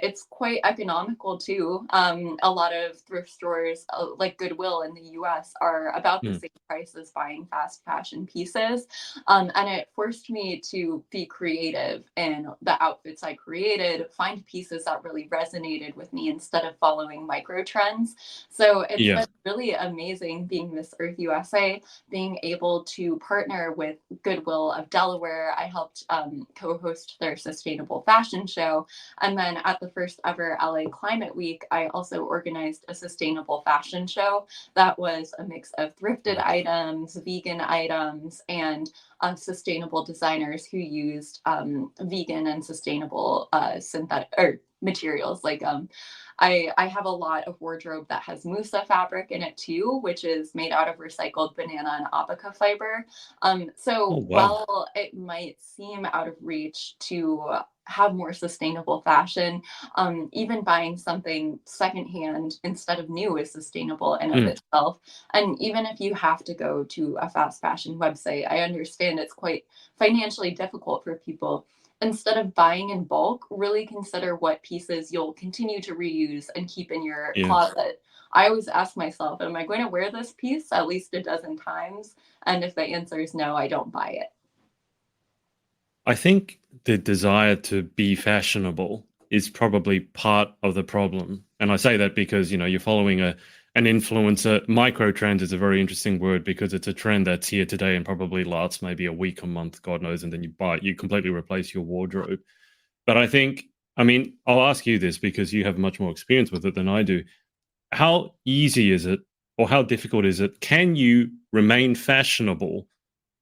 It's quite economical too. A lot of thrift stores, like Goodwill in the US, are about the Mm. same price as buying fast fashion pieces. And it forced me to be creative in the outfits I created, find pieces that really resonated with me instead of following micro trends. So it's Yeah. been really amazing being Miss Earth USA, being able to partner with Goodwill of Delaware. I helped co host their sustainable fashion show. And then at the first ever LA Climate Week, I also organized a sustainable fashion show that was a mix of thrifted Wow. items, vegan items, and sustainable designers who used vegan and sustainable synthetic or materials. Like I have a lot of wardrobe that has Musa fabric in it too, which is made out of recycled banana and abaca fiber. Oh, So wow. while it might seem out of reach to have more sustainable fashion, even buying something secondhand instead of new is sustainable in of Mm. itself. And even if you have to go to a fast fashion website, I understand it's quite financially difficult for people. Instead of buying in bulk, really consider what pieces you'll continue to reuse and keep in your Yeah. closet. I always ask myself, am I going to wear this piece at least a dozen times? And if the answer is no, I don't buy it. I think the desire to be fashionable is probably part of the problem. And I say that because, you're following an influencer. Micro trend is a very interesting word because it's a trend that's here today and probably lasts maybe a week, a month, God knows, and then you completely replace your wardrobe. But I think, I mean, I'll ask you this because you have much more experience with it than I do. How easy is it or how difficult is it? Can you remain fashionable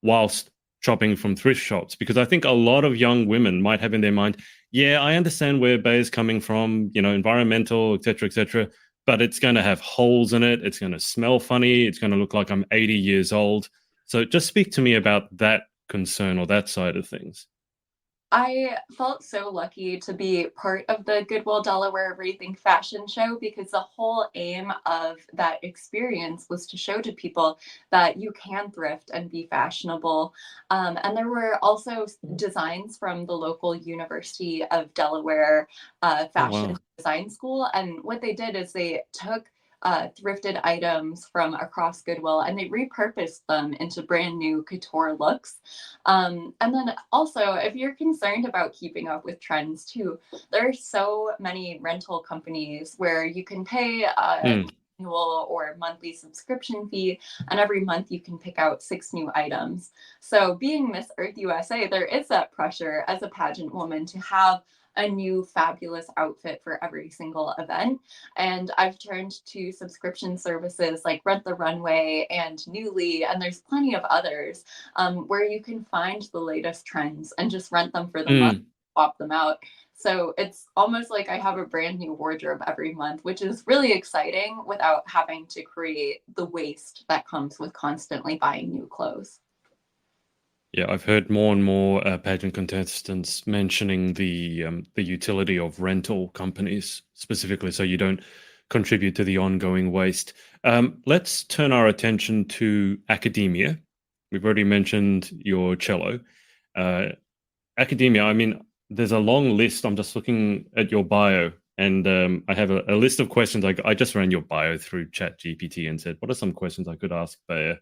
whilst shopping from thrift shops? Because I think a lot of young women might have in their mind, yeah, I understand where Bay is coming from, environmental, et cetera, but it's going to have holes in it. It's going to smell funny. It's going to look like I'm 80 years old. So just speak to me about that concern or that side of things. I felt so lucky to be part of the Goodwill Delaware Rethink Fashion Show, because the whole aim of that experience was to show to people that you can thrift and be fashionable. And there were also designs from the local University of Delaware Oh, Fashion wow. Design School. And what they did is they took thrifted items from across Goodwill and they repurposed them into brand new couture looks. And then also, if you're concerned about keeping up with trends too, there are so many rental companies where you can pay Mm. annual or monthly subscription fee, and every month you can pick out 6 new items. So, being Miss Earth USA, there is that pressure as a pageant woman to have a new fabulous outfit for every single event. And I've turned to subscription services like Rent the Runway and Newly, and there's plenty of others where you can find the latest trends and just rent them for the month, Mm. swap them out. So it's almost like I have a brand new wardrobe every month, which is really exciting without having to create the waste that comes with constantly buying new clothes. Yeah, I've heard more and more pageant contestants mentioning the utility of rental companies specifically, so you don't contribute to the ongoing waste. Let's turn our attention to academia. We've already mentioned your cello. Academia, I mean, there's a long list. I'm just looking at your bio, and I have a list of questions. I just ran your bio through ChatGPT and said, what are some questions I could ask Bea?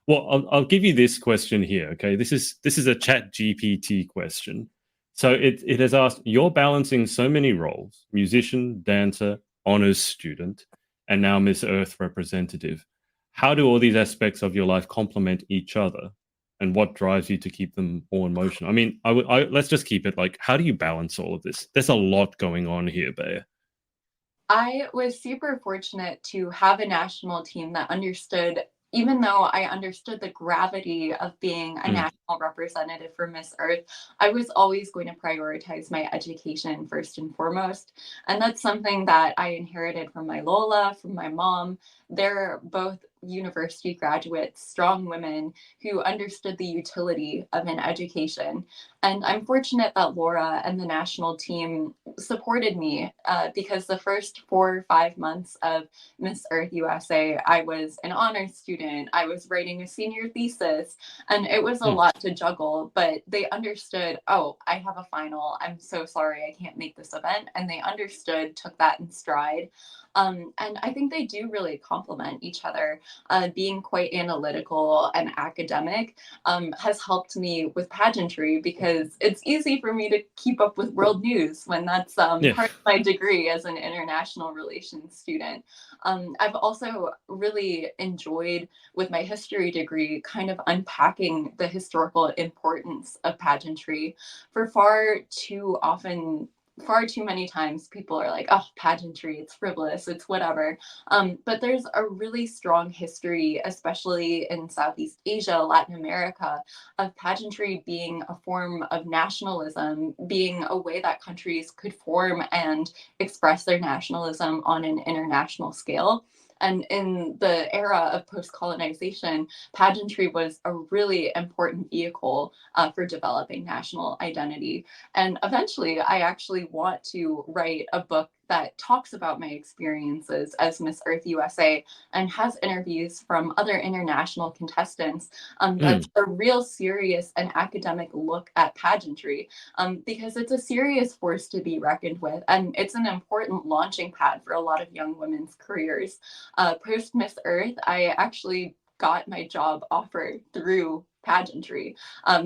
Well, I'll give you this question here. Okay, this is a ChatGPT question. So it has asked, you're balancing so many roles: musician, dancer, honors student, and now Miss Earth representative. How do all these aspects of your life complement each other? And what drives you to keep them all in motion? I mean, let's just keep it like, how do you balance all of this? There's a lot going on here, Bea. I was super fortunate to have a national team that understood, even though I understood the gravity of being a Mm, national representative for Miss Earth, I was always going to prioritize my education first and foremost. And that's something that I inherited from my Lola, from my mom. They're both university graduates, strong women who understood the utility of an education. And I'm fortunate that Laura and the national team supported me because the first 4 or 5 months of Miss Earth USA, I was an honors student. I was writing a senior thesis, and it was a mm, lot to juggle, but they understood, oh, I have a final. I'm so sorry I can't make this event. And they understood, took that in stride. And I think they do really complement each other. Being quite analytical and academic has helped me with pageantry because it's easy for me to keep up with world news when that's yeah. part of my degree as an international relations student. I've also really enjoyed with my history degree kind of unpacking the historical importance of pageantry. For far too many times people are like, oh, pageantry, it's frivolous, it's whatever. But there's a really strong history, especially in Southeast Asia, Latin America, of pageantry being a form of nationalism, being a way that countries could form and express their nationalism on an international scale. And in the era of post colonization, pageantry was a really important vehicle for developing national identity. And eventually, I actually want to write a book that talks about my experiences as Miss Earth USA and has interviews from other international contestants. Mm, That's a real serious and academic look at pageantry because it's a serious force to be reckoned with. And it's an important launching pad for a lot of young women's careers. Post Miss Earth, I actually got my job offer through pageantry.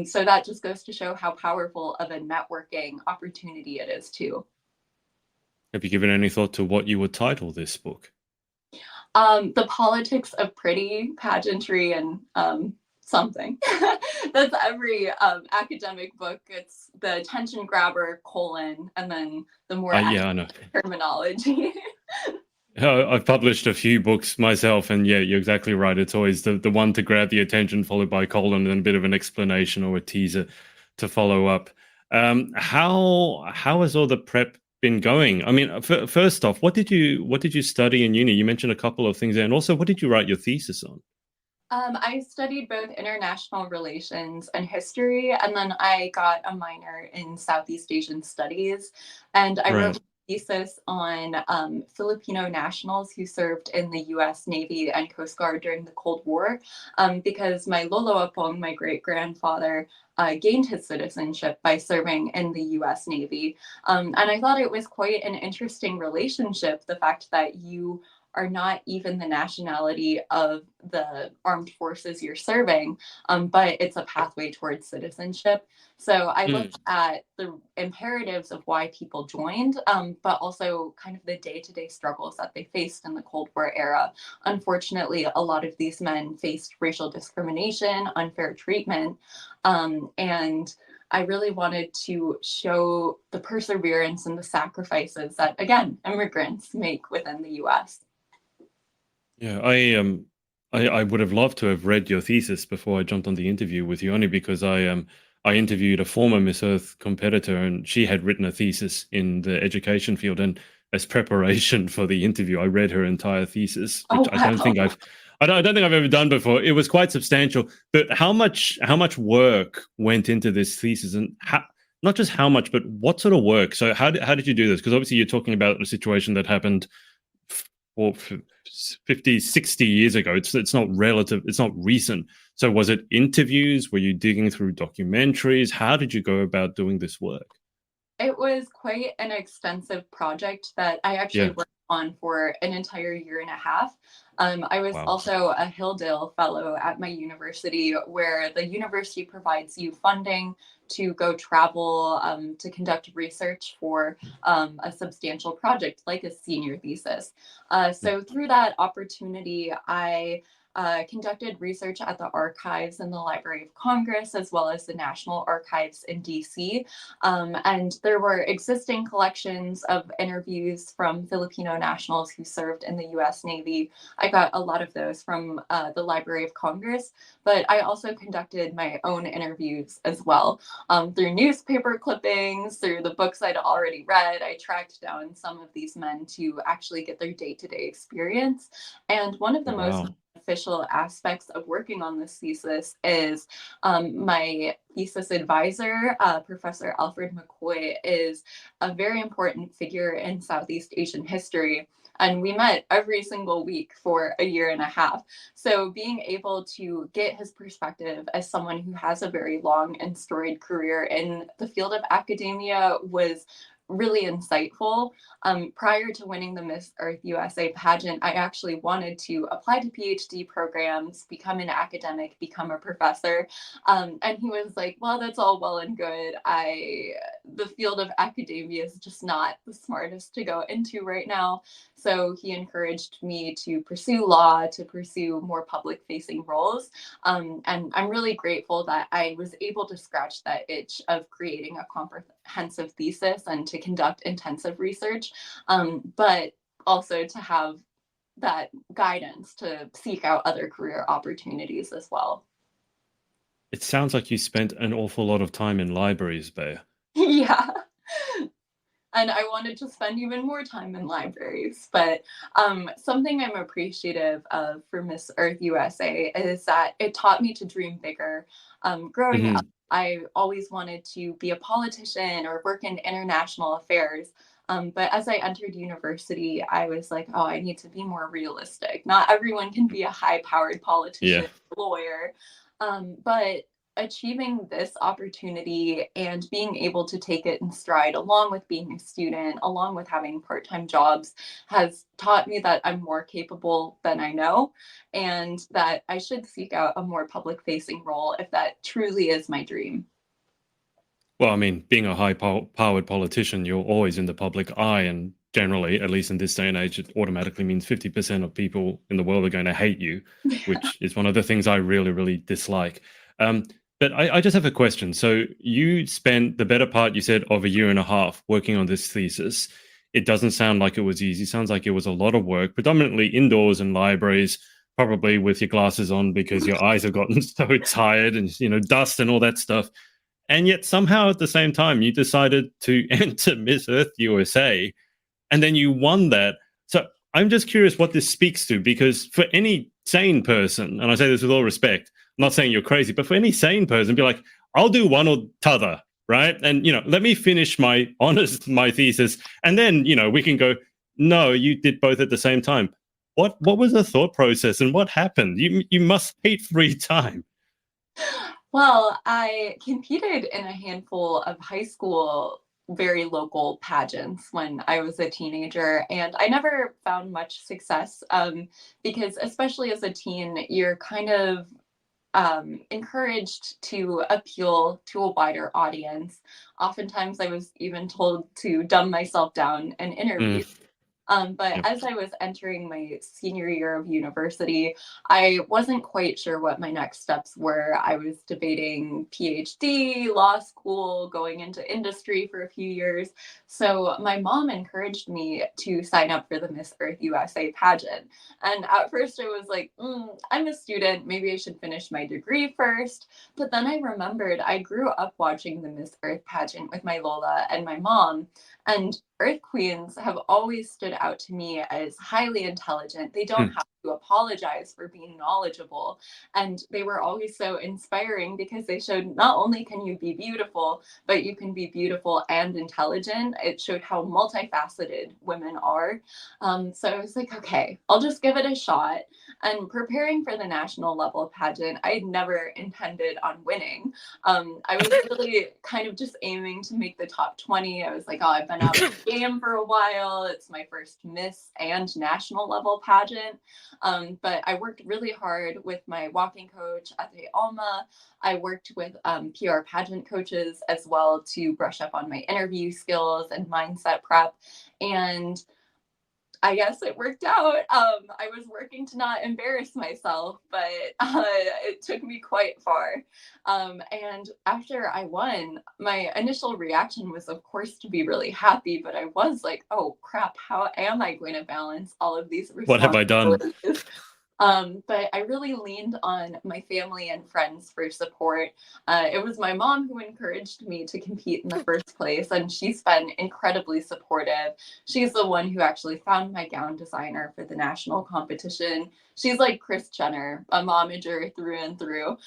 So that just goes to show how powerful of a networking opportunity it is too. have you given any thought to what you would title this book? The politics of pretty, pageantry, and something. That's every academic book. It's the attention grabber, colon, and then the more Yeah, I know. terminology. I've published a few books myself, and yeah, you're exactly right. It's always the one to grab the attention, followed by colon and a bit of an explanation or a teaser to follow up. How has all the prep been going? I mean, first off, what did you study in uni? You mentioned a couple of things there, and also, what did you write your thesis on? I studied both international relations and history, and then I got a minor in Southeast Asian studies. And I wrote Right. a thesis on Filipino nationals who served in the US Navy and Coast Guard during the Cold War, because my Lolo Apong, my great grandfather, gained his citizenship by serving in the US Navy. And I thought it was quite an interesting relationship, the fact that you are not even the nationality of the armed forces you're serving, but it's a pathway towards citizenship. So I Mm. looked at the imperatives of why people joined, but also kind of the day to day struggles that they faced in the Cold War era. Unfortunately, a lot of these men faced racial discrimination, unfair treatment, and I really wanted to show the perseverance and the sacrifices that, again, immigrants make within the US. Yeah, I would have loved to have read your thesis before I jumped on the interview with you, only because I interviewed a former Miss Earth competitor, and she had written a thesis in the education field, and as preparation for the interview, I read her entire thesis, which Oh, wow. I don't think I've ever done before. It was quite substantial, but how much work went into this thesis, and not just how much, but what sort of work? So how did you do this? Because obviously you're talking about a situation that happened or 50, 60 years ago. It's not relative. It's not recent. So was it interviews? Were you digging through documentaries? How did you go about doing this work? It was quite an extensive project that I actually Yeah. worked on for an entire year and a half. I was Wow. also a Hilldale Fellow at my university, where the university provides you funding to go travel to conduct research for a substantial project like a senior thesis. So, through that opportunity, I conducted research at the archives in the Library of Congress, as well as the National Archives in DC. And there were existing collections of interviews from Filipino nationals who served in the US Navy. I got a lot of those from the Library of Congress, but I also conducted my own interviews as well through newspaper clippings, through the books I'd already read. I tracked down some of these men to actually get their day to day experience. And one of the most Wow. beneficial aspects of working on this thesis is my thesis advisor, Professor Alfred McCoy, is a very important figure in Southeast Asian history. And we met every single week for a year and a half. So being able to get his perspective as someone who has a very long and storied career in the field of academia was really insightful. Prior to winning the Miss Earth USA pageant, I actually wanted to apply to PhD programs, become an academic, become a professor. And he was like, well, that's all well and good. The field of academia is just not the smartest to go into right now. So he encouraged me to pursue law, to pursue more public facing roles. And I'm really grateful that I was able to scratch that itch of creating a comprehensive thesis and to conduct intensive research, but also to have that guidance to seek out other career opportunities as well. It sounds like you spent an awful lot of time in libraries, Bea. Yeah. And I wanted to spend even more time in libraries. But something I'm appreciative of for Miss Earth USA is that it taught me to dream bigger. Growing up, Hmm. I always wanted to be a politician or work in international affairs. But as I entered university, I was like, oh, I need to be more realistic. Not everyone can be a high powered Yeah. politician, lawyer. But achieving this opportunity and being able to take it in stride, along with being a student, along with having part time jobs, has taught me that I'm more capable than I know, and that I should seek out a more public facing role if that truly is my dream. Well, I mean, being a high-powered politician, you're always in the public eye, and generally, at least in this day and age, it automatically means 50% of people in the world are going to hate you, which is one of the things I really, really dislike. Um, but I just have a question. So you spent the better part, you said, of a year and a half working on this thesis. It doesn't sound like it was easy. It sounds like it was a lot of work, predominantly indoors in libraries, probably with your glasses on because your eyes have gotten so tired and, dust and all that stuff. And yet somehow at the same time, you decided to enter Miss Earth USA and then you won that. So I'm just curious what this speaks to, because for any sane person, and I say this with all respect, I'm not saying you're crazy, but for any sane person, be like, I'll do one or t'other, right? And, let me finish my honors, my thesis. And then, we can go, no, you did both at the same time. What was the thought process and what happened? You must hate free time. Well, I competed in a handful of high school, very local pageants when I was a teenager, and I never found much success because, especially as a teen, you're kind of encouraged to appeal to a wider audience. Oftentimes, I was even told to dumb myself down and interview. Mm, But yep. as I was entering my senior year of university, I wasn't quite sure what my next steps were. I was debating PhD, law school, going into industry for a few years. So my mom encouraged me to sign up for the Miss Earth USA pageant. And at first I was like, I'm a student. Maybe I should finish my degree first. But then I remembered I grew up watching the Miss Earth pageant with my Lola and my mom. And Earth Queens have always stood out to me as highly intelligent. They don't Mm, have to apologize for being knowledgefable. And they were always so inspiring because they showed not only can you be beautiful, but you can be beautiful and intelligent. It showed how multifaceted women are. So I was like, okay, I'll just give it a shot. And preparing for the national level pageant, I never intended on winning. I was really kind of just aiming to make the top 20. I was like, oh, I've been out of the game for a while. It's my first Miss and national level pageant. But I worked really hard with my walking coach at the Alma. I worked with PR pageant coaches as well to brush up on my interview skills and mindset prep. And I guess it worked out. I was working to not embarrass myself, but it took me quite far. And after I won, my initial reaction was, of course, to be really happy, but I was like, oh crap, how am I going to balance all of these What have I done? responsibilities? But I really leaned on my family and friends for support. It was my mom who encouraged me to compete in the first place, and she's been incredibly supportive. She's the one who actually found my gown designer for the national competition. She's like Kris Jenner, a momager through and through.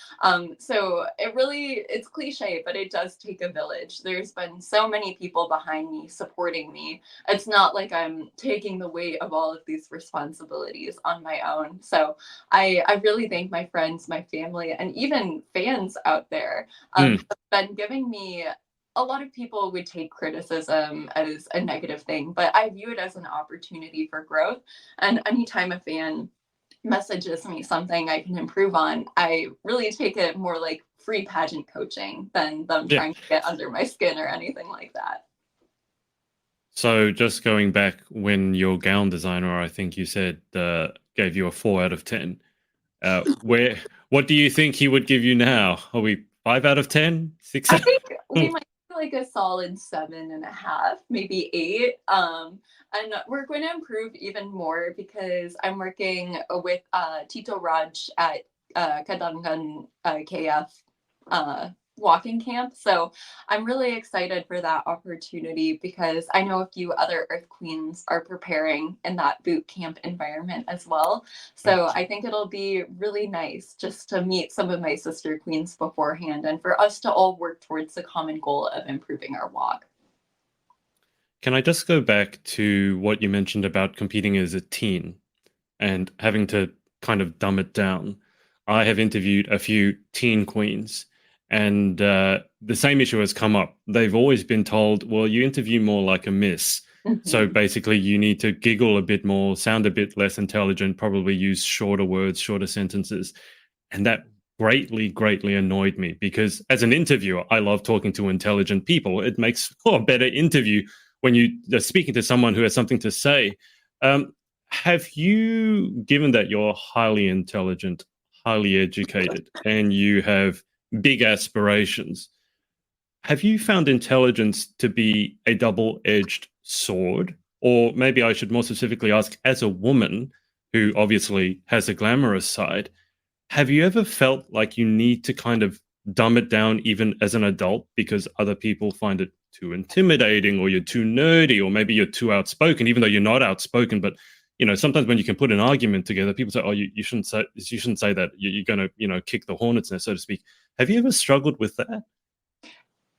So it's cliche, but it does take a village. There's been so many people behind me supporting me. It's not like I'm taking the weight of all of these responsibilities on my own. So I really thank my friends, my family, and even fans out there have been giving me. A lot of people would take criticism as a negative thing, but I view it as an opportunity for growth. And anytime a fan messages me something I can improve on, I really take it more like free pageant coaching than them trying to get under my skin or anything like that. So just going back when your gown designer, I think you said, gave you a 4 out of 10. What do you think he would give you now? Are we 5 out of 10? 6 I out? think we might do like a solid 7.5, maybe 8. And we're going to improve even more because I'm working with Tito Raj at Kadangan KF walking camp. So I'm really excited for that opportunity because I know a few other Earth Queens are preparing in that boot camp environment as well. So I think it'll be really nice just to meet some of my sister queens beforehand and for us to all work towards the common goal of improving our walk. Can I just go back to what you mentioned about competing as a teen and having to kind of dumb it down? I have interviewed a few teen queens, and the same issue has come up. They've always been told, well, you interview more like a miss. So basically, you need to giggle a bit more, sound a bit less intelligent, probably use shorter words, shorter sentences. And that greatly annoyed me because as an interviewer, I love talking to intelligent people. It makes for a better interview when you're speaking to someone who has something to say. Have you, given that you're highly intelligent, highly educated, and you have big aspirations, have you found intelligence to be a double-edged sword? Or maybe I should more specifically ask, as a woman who obviously has a glamorous side, have you ever felt like you need to kind of dumb it down even as an adult because other people find it too intimidating, or you're too nerdy, or maybe you're too outspoken, even though you're not outspoken? But sometimes when you can put an argument together, people say, "Oh, you shouldn't say that. You're going to kick the hornet's nest, so to speak." Have you ever struggled with that?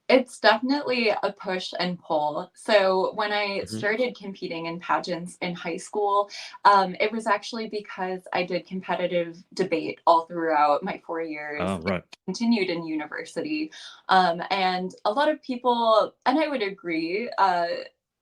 It's definitely a push and pull. So when I Hmm. started competing in pageants in high school, it was actually because I did competitive debate all throughout my 4 years. Oh, right. Continued in university. And a lot of people, and I would agree,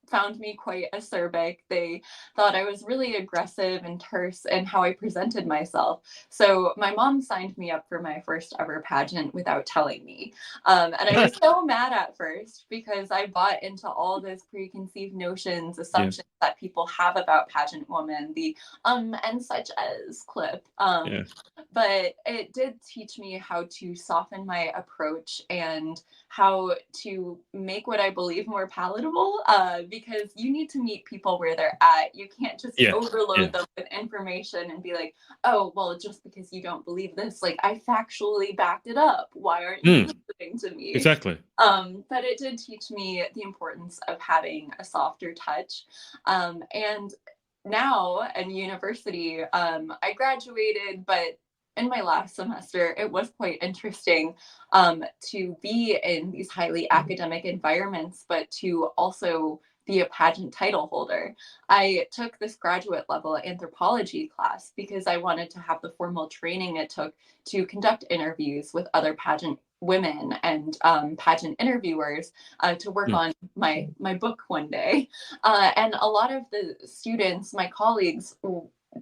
found me quite acerbic. They thought I was really aggressive and terse in how I presented myself. So my mom signed me up for my first ever pageant without telling me. And I was so mad at first because I bought into all those preconceived notions, assumptions that people have about pageant women, the and such as clip. Yeah. But it did teach me how to soften my approach and how to make what I believe more palatable, because you need to meet people where they're at. You can't just overload them with information and be like, oh, well, just because you don't believe this, like I factually backed it up. Why aren't you listening to me? Exactly. But it did teach me the importance of having a softer touch. And now in university, I graduated, but in my last semester, it was quite interesting to be in these highly academic environments, but to also be a pageant title holder. I took this graduate level anthropology class because I wanted to have the formal training it took to conduct interviews with other pageant women and pageant interviewers to work on my book one day. And a lot of the students, my colleagues,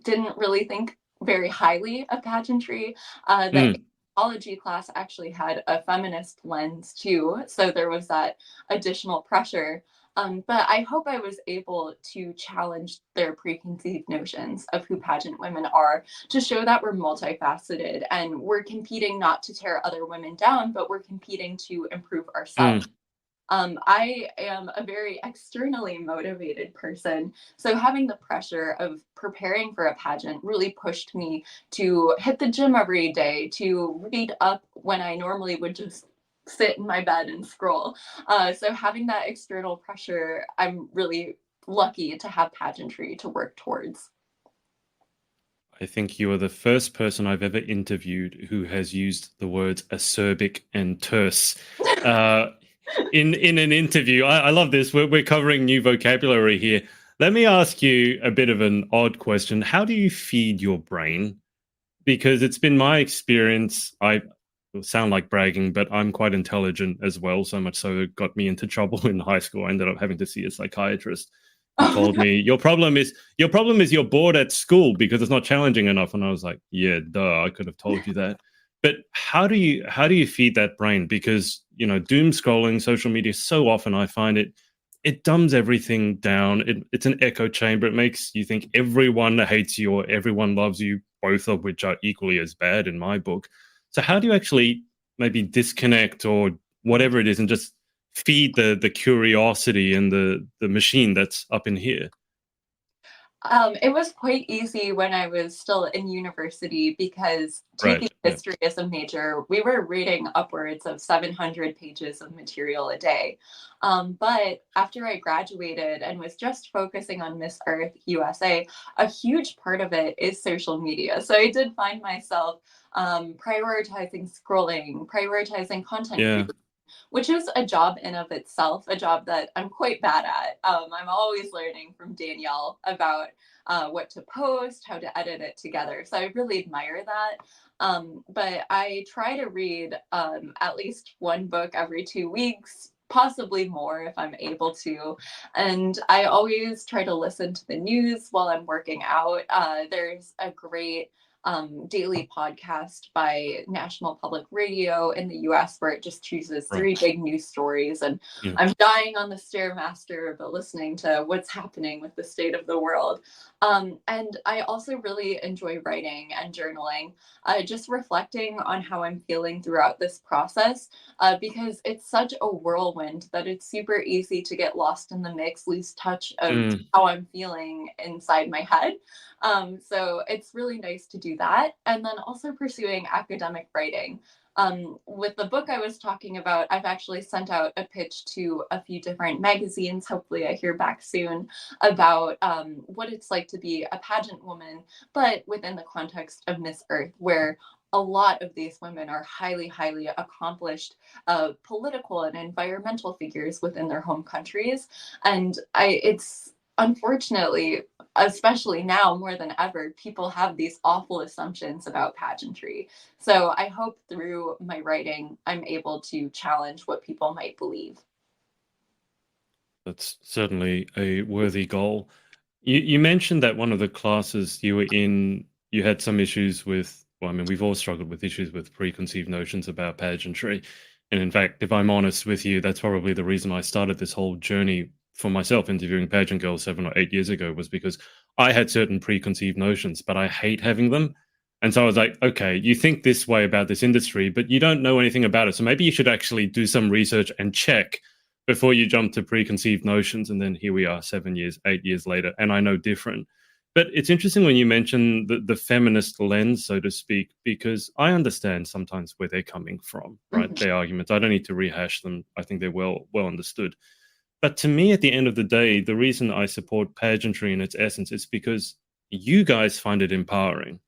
didn't really think very highly of pageantry. The anthropology class actually had a feminist lens too, so there was that additional pressure. But I hope I was able to challenge their preconceived notions of who pageant women are, to show that we're multifaceted and we're competing not to tear other women down, but we're competing to improve ourselves. I am a very externally motivated person. So having the pressure of preparing for a pageant really pushed me to hit the gym every day, to read up when I normally would just sit in my bed and scroll. So having that external pressure, I'm really lucky to have pageantry to work towards. I think you are the first person I've ever interviewed who has used the words acerbic and terse in an interview. I love this. We're covering new vocabulary here. Let me ask you a bit of an odd question. How do you feed your brain? Because it's been my experience. I sound like bragging, but I'm quite intelligent as well. So much so it got me into trouble in high school. I ended up having to see a psychiatrist. He told me your problem is you're bored at school because it's not challenging enough. And I was like, yeah, duh, I could have told you that. But how do you feed that brain? Because doom scrolling, social media, so often I find it dumbs everything down. It's an echo chamber. It makes you think everyone hates you or everyone loves you, both of which are equally as bad in my book. So how do you actually maybe disconnect or whatever it is and just feed the curiosity and the machine that's up in here? It was quite easy when I was still in university because taking Right. Yeah. history as a major, we were reading upwards of 700 pages of material a day. But after I graduated and was just focusing on Miss Earth USA, a huge part of it is social media. So I did find myself prioritizing scrolling, prioritizing content Yeah. creation, which is a job in of itself, a job that I'm quite bad at. I'm always learning from Danielle about what to post, how to edit it together. So I really admire that. But I try to read at least one book every 2 weeks, possibly more if I'm able to. And I always try to listen to the news while I'm working out. There's a great daily podcast by National Public Radio in the US where it just chooses Right. 3 big news stories. And Yeah. I'm dying on the Stairmaster, but listening to what's happening with the state of the world. And I also really enjoy writing and journaling, just reflecting on how I'm feeling throughout this process, because it's such a whirlwind that it's super easy to get lost in the mix, lose touch of how I'm feeling inside my head. So it's really nice to do that. And then also pursuing academic writing. With the book I was talking about, I've actually sent out a pitch to a few different magazines. Hopefully, I hear back soon about what it's like to be a pageant woman, but within the context of Miss Earth, where a lot of these women are highly, highly accomplished political and environmental figures within their home countries. And it's unfortunately, especially now more than ever, people have these awful assumptions about pageantry. So I hope through my writing, I'm able to challenge what people might believe. That's certainly a worthy goal. You mentioned that one of the classes you were in, you had some issues with, well, I mean, we've all struggled with issues with preconceived notions about pageantry. And in fact, if I'm honest with you, that's probably the reason I started this whole journey for myself interviewing pageant girls 7 or 8 years ago, was because I had certain preconceived notions, but I hate having them. And so I was like, okay, you think this way about this industry, but you don't know anything about it. So maybe you should actually do some research and check before you jump to preconceived notions. And then here we are 7 years, 8 years later, and I know different. But it's interesting when you mention the feminist lens, so to speak, because I understand sometimes where they're coming from, right? Mhm. Their arguments. I don't need to rehash them. I think they're well understood. But to me, at the end of the day, the reason I support pageantry in its essence is because you guys find it empowering.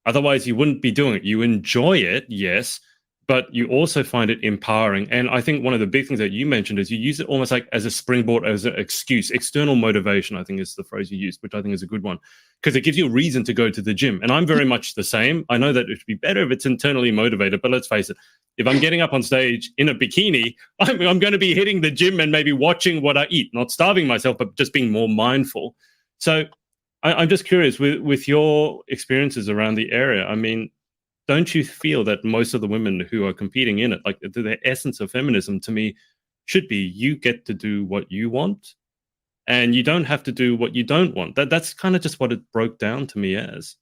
Otherwise, you wouldn't be doing it. You enjoy it, yes, but you also find it empowering. And I think one of the big things that you mentioned is you use it almost like as a springboard, as an excuse. External motivation, I think, is the phrase you used, which I think is a good one, because it gives you a reason to go to the gym. And I'm very much the same. I know that it would be better if it's internally motivated, but let's face it, if I'm getting up on stage in a bikini, I'm going to be hitting the gym and maybe watching what I eat, not starving myself, but just being more mindful. So I'm just curious with your experiences around the area. I mean, don't you feel that most of the women who are competing in it, like the essence of feminism to me should be you get to do what you want and you don't have to do what you don't want. That's kind of just what it broke down to me as.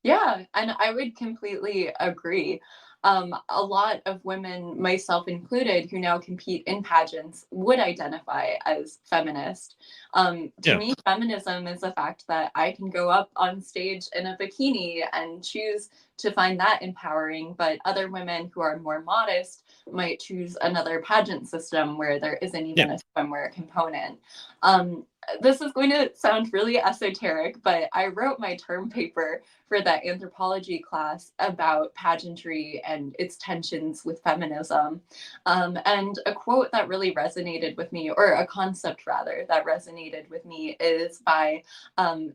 Yeah, and I would completely agree. A lot of women, myself included, who now compete in pageants would identify as feminist. To Yeah. me, feminism is the fact that I can go up on stage in a bikini and choose to find that empowering, but other women who are more modest might choose another pageant system where there isn't Yeah. even a swimwear component. This is going to sound really esoteric, but I wrote my term paper for that anthropology class about pageantry and its tensions with feminism. And a quote that really resonated with me, or a concept rather, that resonated with me is by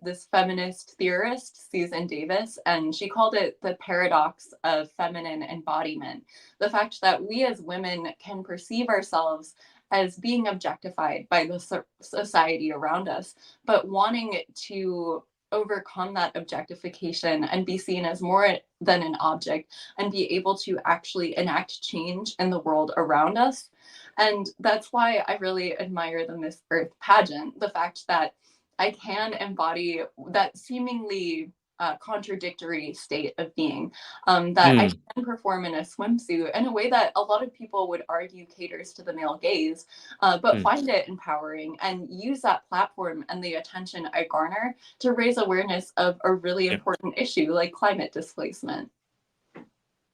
this feminist theorist, Susan Davis, and she called it the paradox of feminine embodiment. The fact that we as women can perceive ourselves as being objectified by the society around us, but wanting to overcome that objectification and be seen as more than an object and be able to actually enact change in the world around us. And that's why I really admire the Miss Earth pageant, the fact that I can embody that seemingly contradictory state of being, that I Mm, can perform in a swimsuit in a way that a lot of people would argue caters to the male gaze, but mm. find it empowering and use that platform and the attention I garner to raise awareness of a really Yeah. important issue like climate displacement.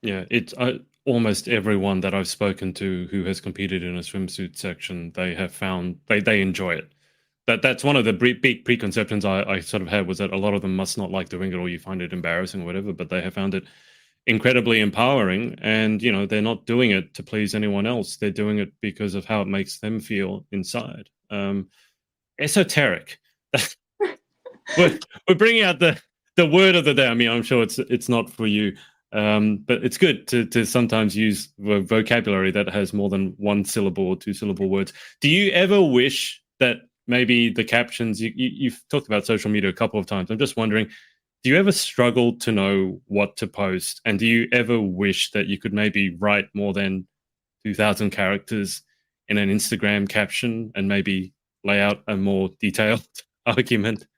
Yeah. It's almost everyone that I've spoken to who has competed in a swimsuit section, they have found they enjoy it. That's one of the big preconceptions I sort of had, was that a lot of them must not like doing it or you find it embarrassing or whatever, but they have found it incredibly empowering. And, they're not doing it to please anyone else. They're doing it because of how it makes them feel inside. Esoteric. we're bringing out the word of the day. I mean, I'm sure it's not for you, but it's good to sometimes use vocabulary that has more than one syllable or two syllable words. Do you ever wish that maybe the captions you've talked about social media a couple of times? I'm just wondering, do you ever struggle to know what to post, and do you ever wish that you could maybe write more than 2,000 characters in an Instagram caption and maybe lay out a more detailed argument?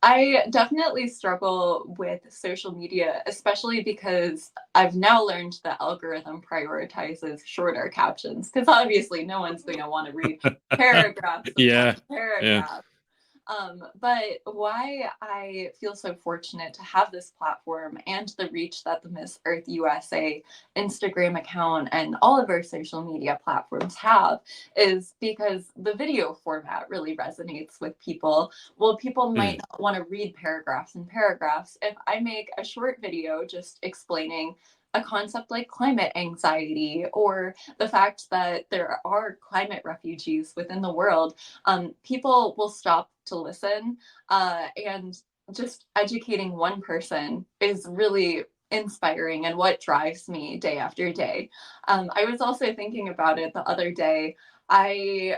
I definitely struggle with social media, especially because I've now learned the algorithm prioritizes shorter captions because obviously no one's going to want to read paragraphs upon Yeah, yeah. paragraphs. But why I feel so fortunate to have this platform and the reach that the Miss Earth USA Instagram account and all of our social media platforms have is because the video format really resonates with people. Well, people might Mm, not want to read paragraphs and paragraphs. If I make a short video just explaining a concept like climate anxiety or the fact that there are climate refugees within the world, people will stop to listen. And just educating one person is really inspiring and what drives me day after day. I was also thinking about it the other day. I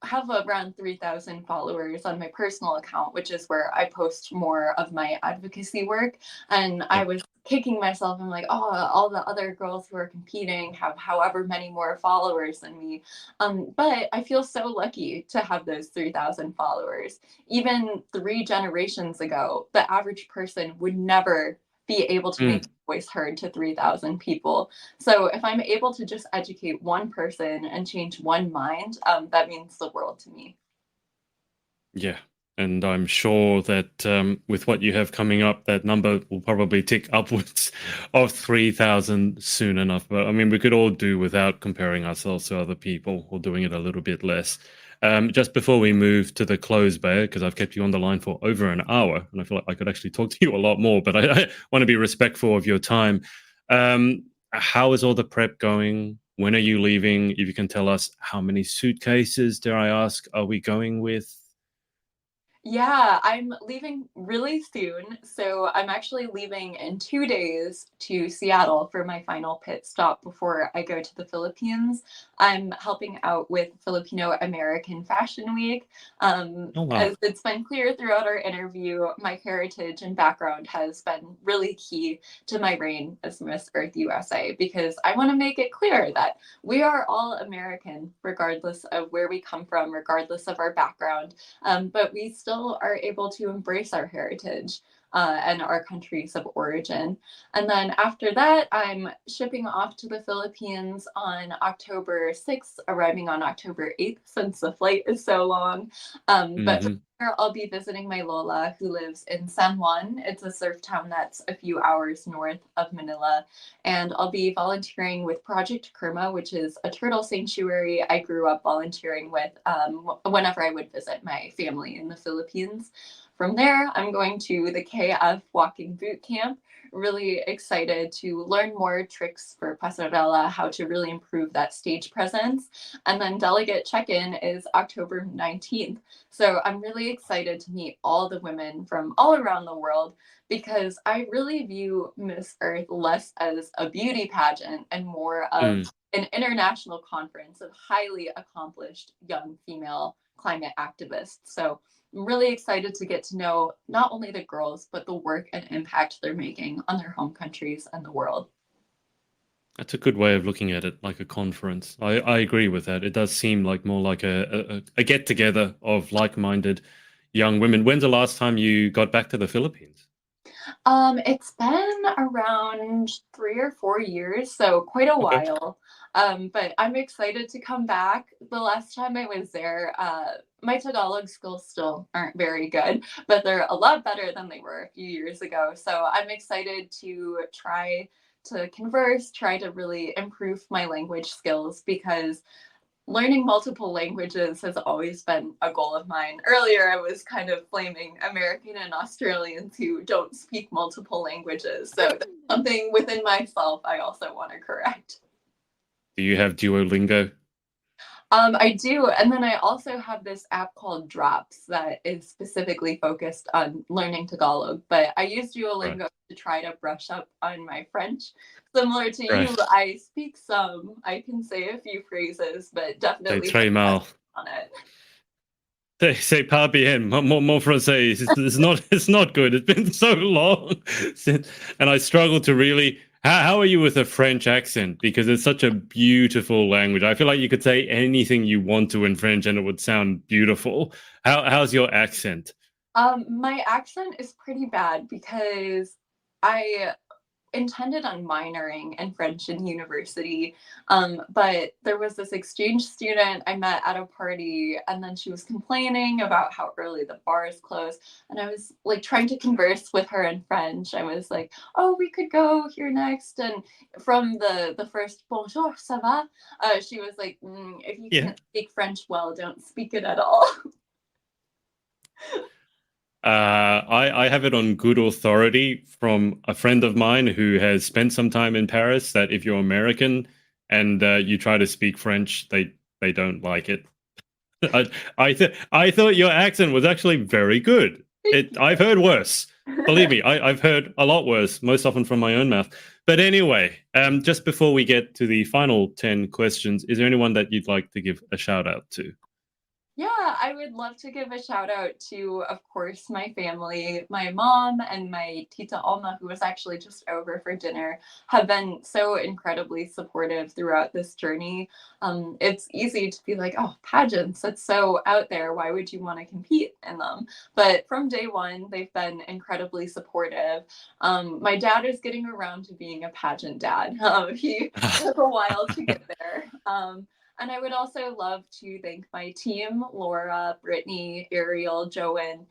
have around 3,000 followers on my personal account, which is where I post more of my advocacy work. And yeah. I was kicking myself. I'm like, oh, all the other girls who are competing have however many more followers than me. But I feel so lucky to have those 3,000 followers. Even 3 generations ago, the average person would never be able to make Mm, their voice heard to 3,000 people. So if I'm able to just educate one person and change one mind, that means the world to me. yeah. And I'm sure that with what you have coming up, that number will probably tick upwards of 3,000 soon enough. But I mean, we could all do without comparing ourselves to other people or doing it a little bit less. Just before we move to the close, Bea, because I've kept you on the line for over an hour, and I feel like I could actually talk to you a lot more, but I want to be respectful of your time. How is all the prep going? When are you leaving? If you can tell us how many suitcases, dare I ask, are we going with? Yeah, I'm leaving really soon. So I'm actually leaving in 2 days to Seattle for my final pit stop before I go to the Philippines. I'm helping out with Filipino-American Fashion Week. Oh, wow. As it's been clear throughout our interview, my heritage and background has been really key to my reign as Miss Earth USA because I want to make it clear that we are all American, regardless of where we come from, regardless of our background, but we still are able to embrace our heritage and our countries of origin. And then after that, I'm shipping off to the Philippines on October 6th, arriving on October 8th, since the flight is so long. But Hmm. I'll be visiting my Lola, who lives in San Juan. It's a surf town that's a few hours north of Manila. And I'll be volunteering with Project Kerma, which is a turtle sanctuary I grew up volunteering with whenever I would visit my family in the Philippines. From there, I'm going to the KF Walking Boot Camp. Really excited to learn more tricks for pasarela, how to really improve that stage presence. And then delegate check-in is October 19th. So I'm really excited to meet all the women from all around the world because I really view Miss Earth less as a beauty pageant and more of Mm. an international conference of highly accomplished young female climate activists. So I'm really excited to get to know not only the girls, but the work and impact they're making on their home countries and the world. That's a good way of looking at it, like a conference. I agree with that. It does seem like more like a get together of like minded young women. When's the last time you got back to the Philippines? It's been around 3 or 4 years, so quite a Okay. while. But I'm excited to come back. The last time I was there, my Tagalog skills still aren't very good, but they're a lot better than they were a few years ago. So I'm excited to try to converse, try to really improve my language skills because learning multiple languages has always been a goal of mine. Earlier, I was kind of blaming American and Australians who don't speak multiple languages. So that's something within myself I also want to correct. Do you have Duolingo? I do. And then I also have this app called Drops that is specifically focused on learning Tagalog. But I use Right. Duolingo to try to brush up on my French. Similar to you, Right. I speak some. I can say a few phrases, but C'est definitely très mal. on it. C'est pas bien. Mon français it's not good. It's been so long since, and I struggle to really. How are you with a French accent? Because it's such a beautiful language. I feel like you could say anything you want to in French and it would sound beautiful. How's your accent? My accent is pretty bad because I intended on minoring in French in university. But there was this exchange student I met at a party, and then she was complaining about how early the bars close. And I was like trying to converse with her in French. I was like, "Oh, we could go here next." And from the first "Bonjour, ça va?" She was like, "If you Yeah. can't speak French well, don't speak it at all." I have it on good authority from a friend of mine who has spent some time in Paris that if you're American and you try to speak French, they don't like it. I thought your accent was actually very good. I've heard worse. Believe me, I've heard a lot worse, most often from my own mouth. But anyway, just before we get to the final 10 questions, is there anyone that you'd like to give a shout out to? Yeah, I would love to give a shout out to, of course, my family. My mom and my tita Alma, who was actually just over for dinner, have been so incredibly supportive throughout this journey. It's easy to be like, oh, pageants, that's so out there. Why would you want to compete in them? But from day one, they've been incredibly supportive. My dad is getting around to being a pageant dad. He took a while to get there. And I would also love to thank my team, Laura, Brittany, Ariel, Joanne.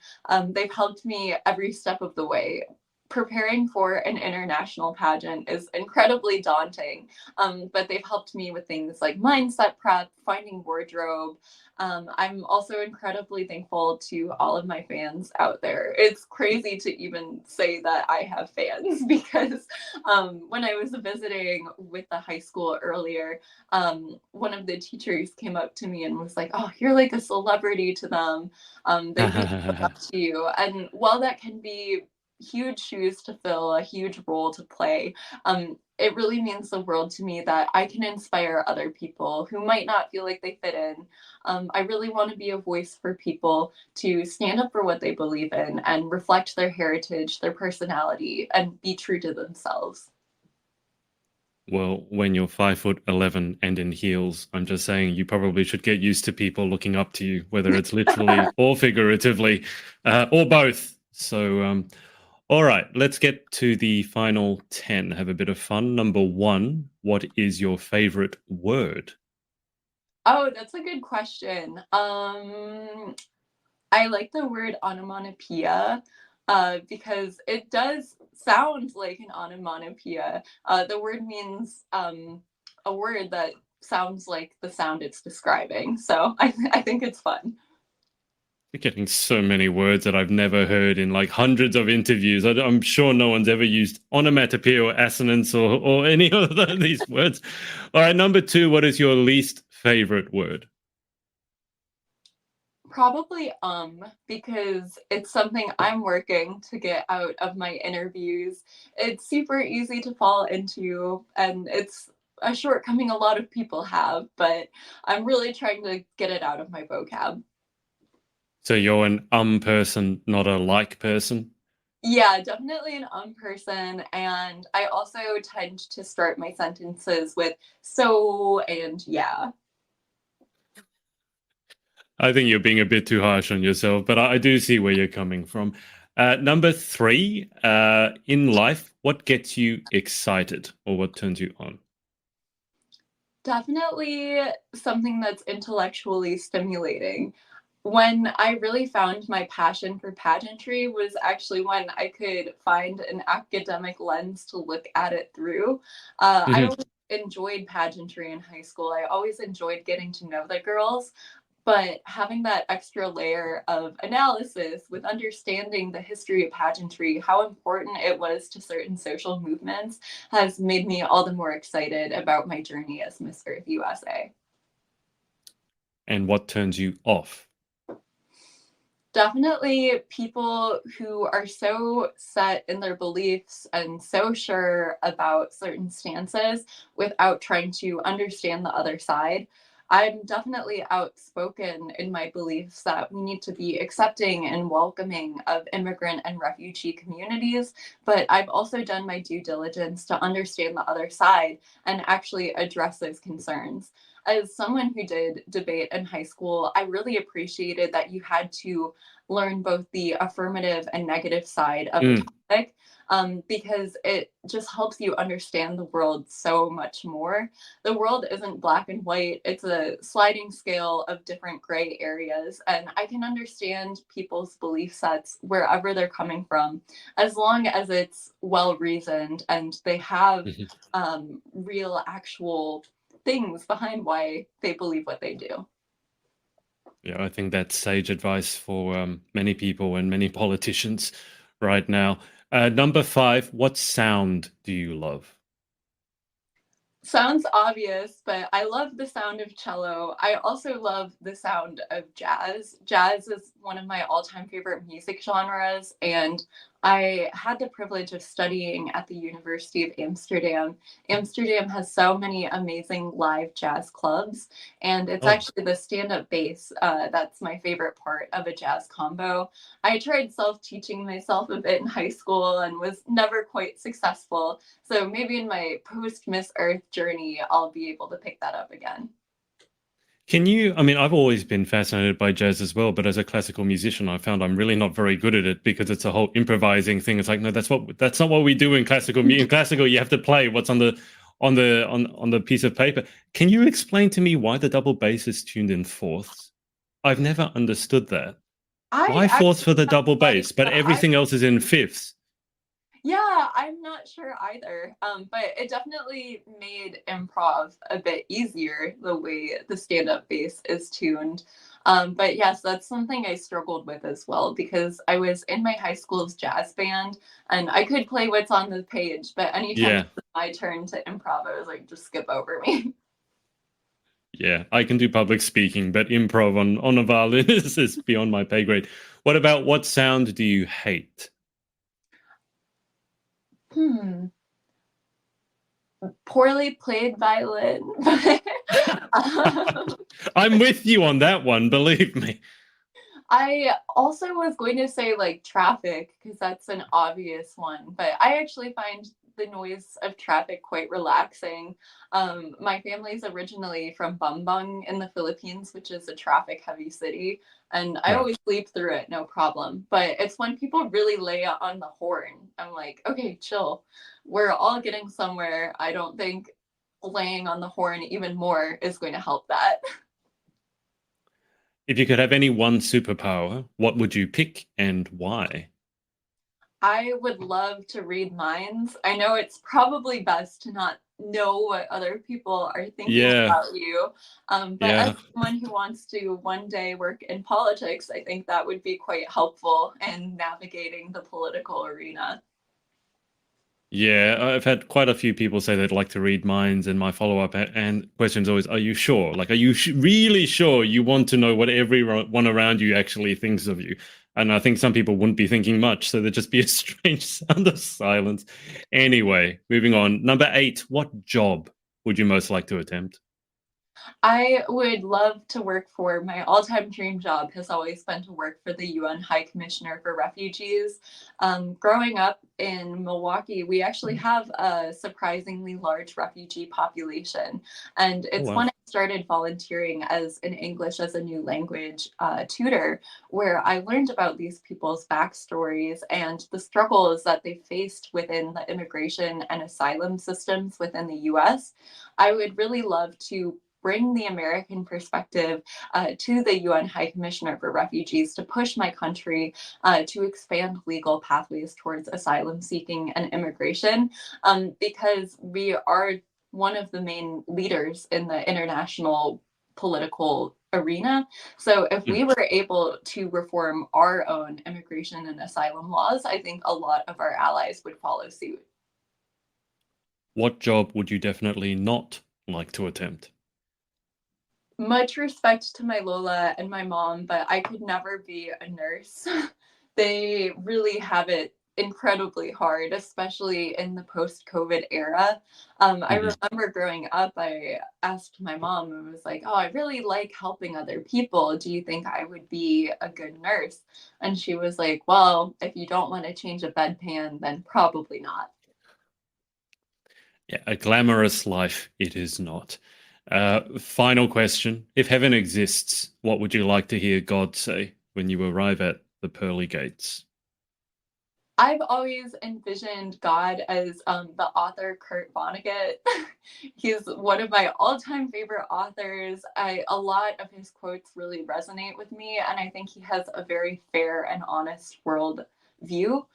They've helped me every step of the way. Preparing for an international pageant is incredibly daunting, but they've helped me with things like mindset prep, finding wardrobe. I'm also incredibly thankful to all of my fans out there. It's crazy to even say that I have fans because when I was visiting with the high school earlier, one of the teachers came up to me and was like, "Oh, you're like a celebrity to them. They really look up to you." And while that can be huge shoes to fill, a huge role to play, it really means the world to me that I can inspire other people who might not feel like they fit in. I really want to be a voice for people to stand up for what they believe in and reflect their heritage, their personality, and be true to themselves. Well, when you're 5'11" and in heels, I'm just saying you probably should get used to people looking up to you, whether it's literally or figuratively, or both. So, all right, let's get to the final 10. Have a bit of fun. Number 1, what is your favorite word? Oh, that's a good question. I like the word onomatopoeia because it does sound like an onomatopoeia. The word means a word that sounds like the sound it's describing. So I think it's fun. You're getting so many words that I've never heard in like hundreds of interviews. I'm sure no one's ever used onomatopoeia or assonance or any of these words. All right, number 2, what is your least favorite word? Probably because it's something I'm working to get out of my interviews. It's super easy to fall into, and it's a shortcoming a lot of people have, but I'm really trying to get it out of my vocab. So you're an person, not a like person? Yeah, definitely an person. And I also tend to start my sentences with so and yeah. I think you're being a bit too harsh on yourself, but I do see where you're coming from. Number 3, in life, what gets you excited or what turns you on? Definitely something that's intellectually stimulating. When I really found my passion for pageantry was actually when I could find an academic lens to look at it through. I Mhm. always enjoyed pageantry in high school. I always enjoyed getting to know the girls, but having that extra layer of analysis with understanding the history of pageantry, how important it was to certain social movements, has made me all the more excited about my journey as Miss Earth USA. And what turns you off? Definitely people who are so set in their beliefs and so sure about certain stances without trying to understand the other side. I'm definitely outspoken in my beliefs that we need to be accepting and welcoming of immigrant and refugee communities, but I've also done my due diligence to understand the other side and actually address those concerns. As someone who did debate in high school, I really appreciated that you had to learn both the affirmative and negative side of a Mm, topic, because it just helps you understand the world so much more. The world isn't black and white, it's a sliding scale of different gray areas. And I can understand people's belief sets wherever they're coming from, as long as it's well reasoned and they have mhm. real, actual things behind why they believe what they do. Yeah, I think that's sage advice for many people and many politicians right now. Number 5, what sound do you love? Sounds obvious, but I love the sound of cello. I also love the sound of jazz. Jazz is one of my all-time favorite music genres, and I had the privilege of studying at the University of Amsterdam. Amsterdam has so many amazing live jazz clubs, and it's Oh, actually the stand-up bass that's my favorite part of a jazz combo. I tried self-teaching myself a bit in high school and was never quite successful, so maybe in my post Miss Earth journey, I'll be able to pick that up again. can you? I mean, I've always been fascinated by jazz as well, but as a classical musician, I found I'm really not very good at it because it's a whole improvising thing. It's like, no, that's not what we do in classical. In classical, you have to play what's on the piece of paper. Can you explain to me why the double bass is tuned in fourths? I've never understood that. I Why fourths for actually the felt double like bass, but I everything else is in fifths? Yeah, I'm not sure either. But it definitely made improv a bit easier the way the stand-up bass is tuned. But yes, that's something I struggled with as well because I was in my high school's jazz band and I could play what's on the page, but anytime it Yeah, was my turn to improv, I was like, just skip over me. yeah. I can do public speaking, but improv on a violin is beyond my pay grade. What about what sound do you hate? Hmm. Poorly played violin. um, I'm with you on that one, believe me. I also was going to say like traffic because that's an obvious one, but I actually find the noise of traffic quite relaxing. My family's originally from Bumbang in the Philippines, which is a traffic heavy city, and I Right. always sleep through it, no problem. But it's when people really lay on the horn. I'm like, okay, chill. We're all getting somewhere. I don't think laying on the horn even more is going to help that. If you could have any one superpower, what would you pick and why? I would love to read minds. I know it's probably best to not know what other people are thinking Yeah, about you. But as yeah. someone who wants to one day work in politics, I think that would be quite helpful in navigating the political arena. Yeah, I've had quite a few people say they'd like to read minds, and my follow-up and question is always, "Are you sure? Like, are you really sure you want to know what everyone around you actually thinks of you?" And I think some people wouldn't be thinking much, so there'd just be a strange sound of silence. Anyway, moving on. Number 8, what job would you most like to attempt? I would love to work for my all-time dream job has always been to work for the UN High Commissioner for Refugees. Growing up in Milwaukee, we actually have a surprisingly large refugee population, and Oh, it's wow. when I started volunteering as an English as a new language tutor, where I learned about these people's backstories and the struggles that they faced within the immigration and asylum systems within the US. I would really love to bring the American perspective to the UN High Commissioner for Refugees to push my country to expand legal pathways towards asylum seeking and immigration because we are one of the main leaders in the international political arena. So if Hmm. we were able to reform our own immigration and asylum laws, I think a lot of our allies would follow suit. What job would you definitely not like to attempt? Much respect to my Lola and my mom, but I could never be a nurse. They really have it incredibly hard, especially in the post-COVID era. I Mhm. remember growing up, I asked my mom and was like, "Oh, I really like helping other people. Do you think I would be a good nurse?" And she was like, "Well, if you don't want to change a bedpan, then probably not." Yeah, a glamorous life it is not. Final question. If heaven exists, what would you like to hear God say when you arrive at the pearly gates? I've always envisioned God as the author Kurt Vonnegut. He's one of my all-time favorite authors. A lot of his quotes really resonate with me, and I think he has a very fair and honest world view.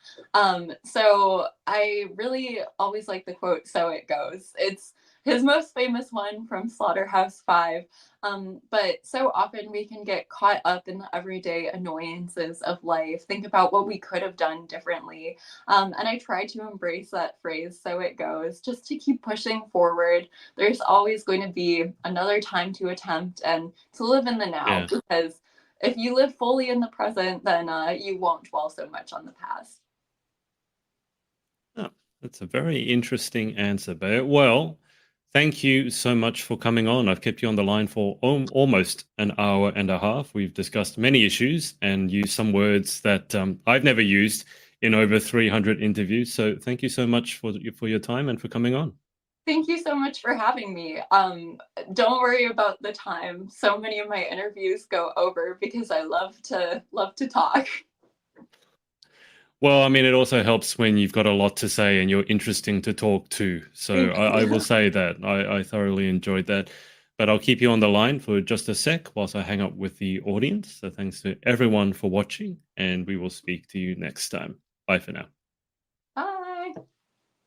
So I really always like the quote, "So it goes." It's his most famous one from Slaughterhouse-Five. But so often we can get caught up in the everyday annoyances of life, think about what we could have done differently. And I try to embrace that phrase, "so it goes," just to keep pushing forward. There's always going to be another time to attempt and to live in the now Yeah, because if you live fully in the present, then you won't dwell so much on the past. oh, that's a very interesting answer, Bear. Well, thank you so much for coming on. I've kept you on the line for almost an hour and a half. We've discussed many issues and used some words that I've never used in over 300 interviews. So thank you so much for your time and for coming on. Thank you so much for having me. Don't worry about the time. So many of my interviews go over because I love to talk. Well, I mean, it also helps when you've got a lot to say and you're interesting to talk to. So Thank I will you. say that I thoroughly enjoyed that. But I'll keep you on the line for just a sec whilst I hang up with the audience. So thanks to everyone for watching, and we will speak to you next time. Bye for now.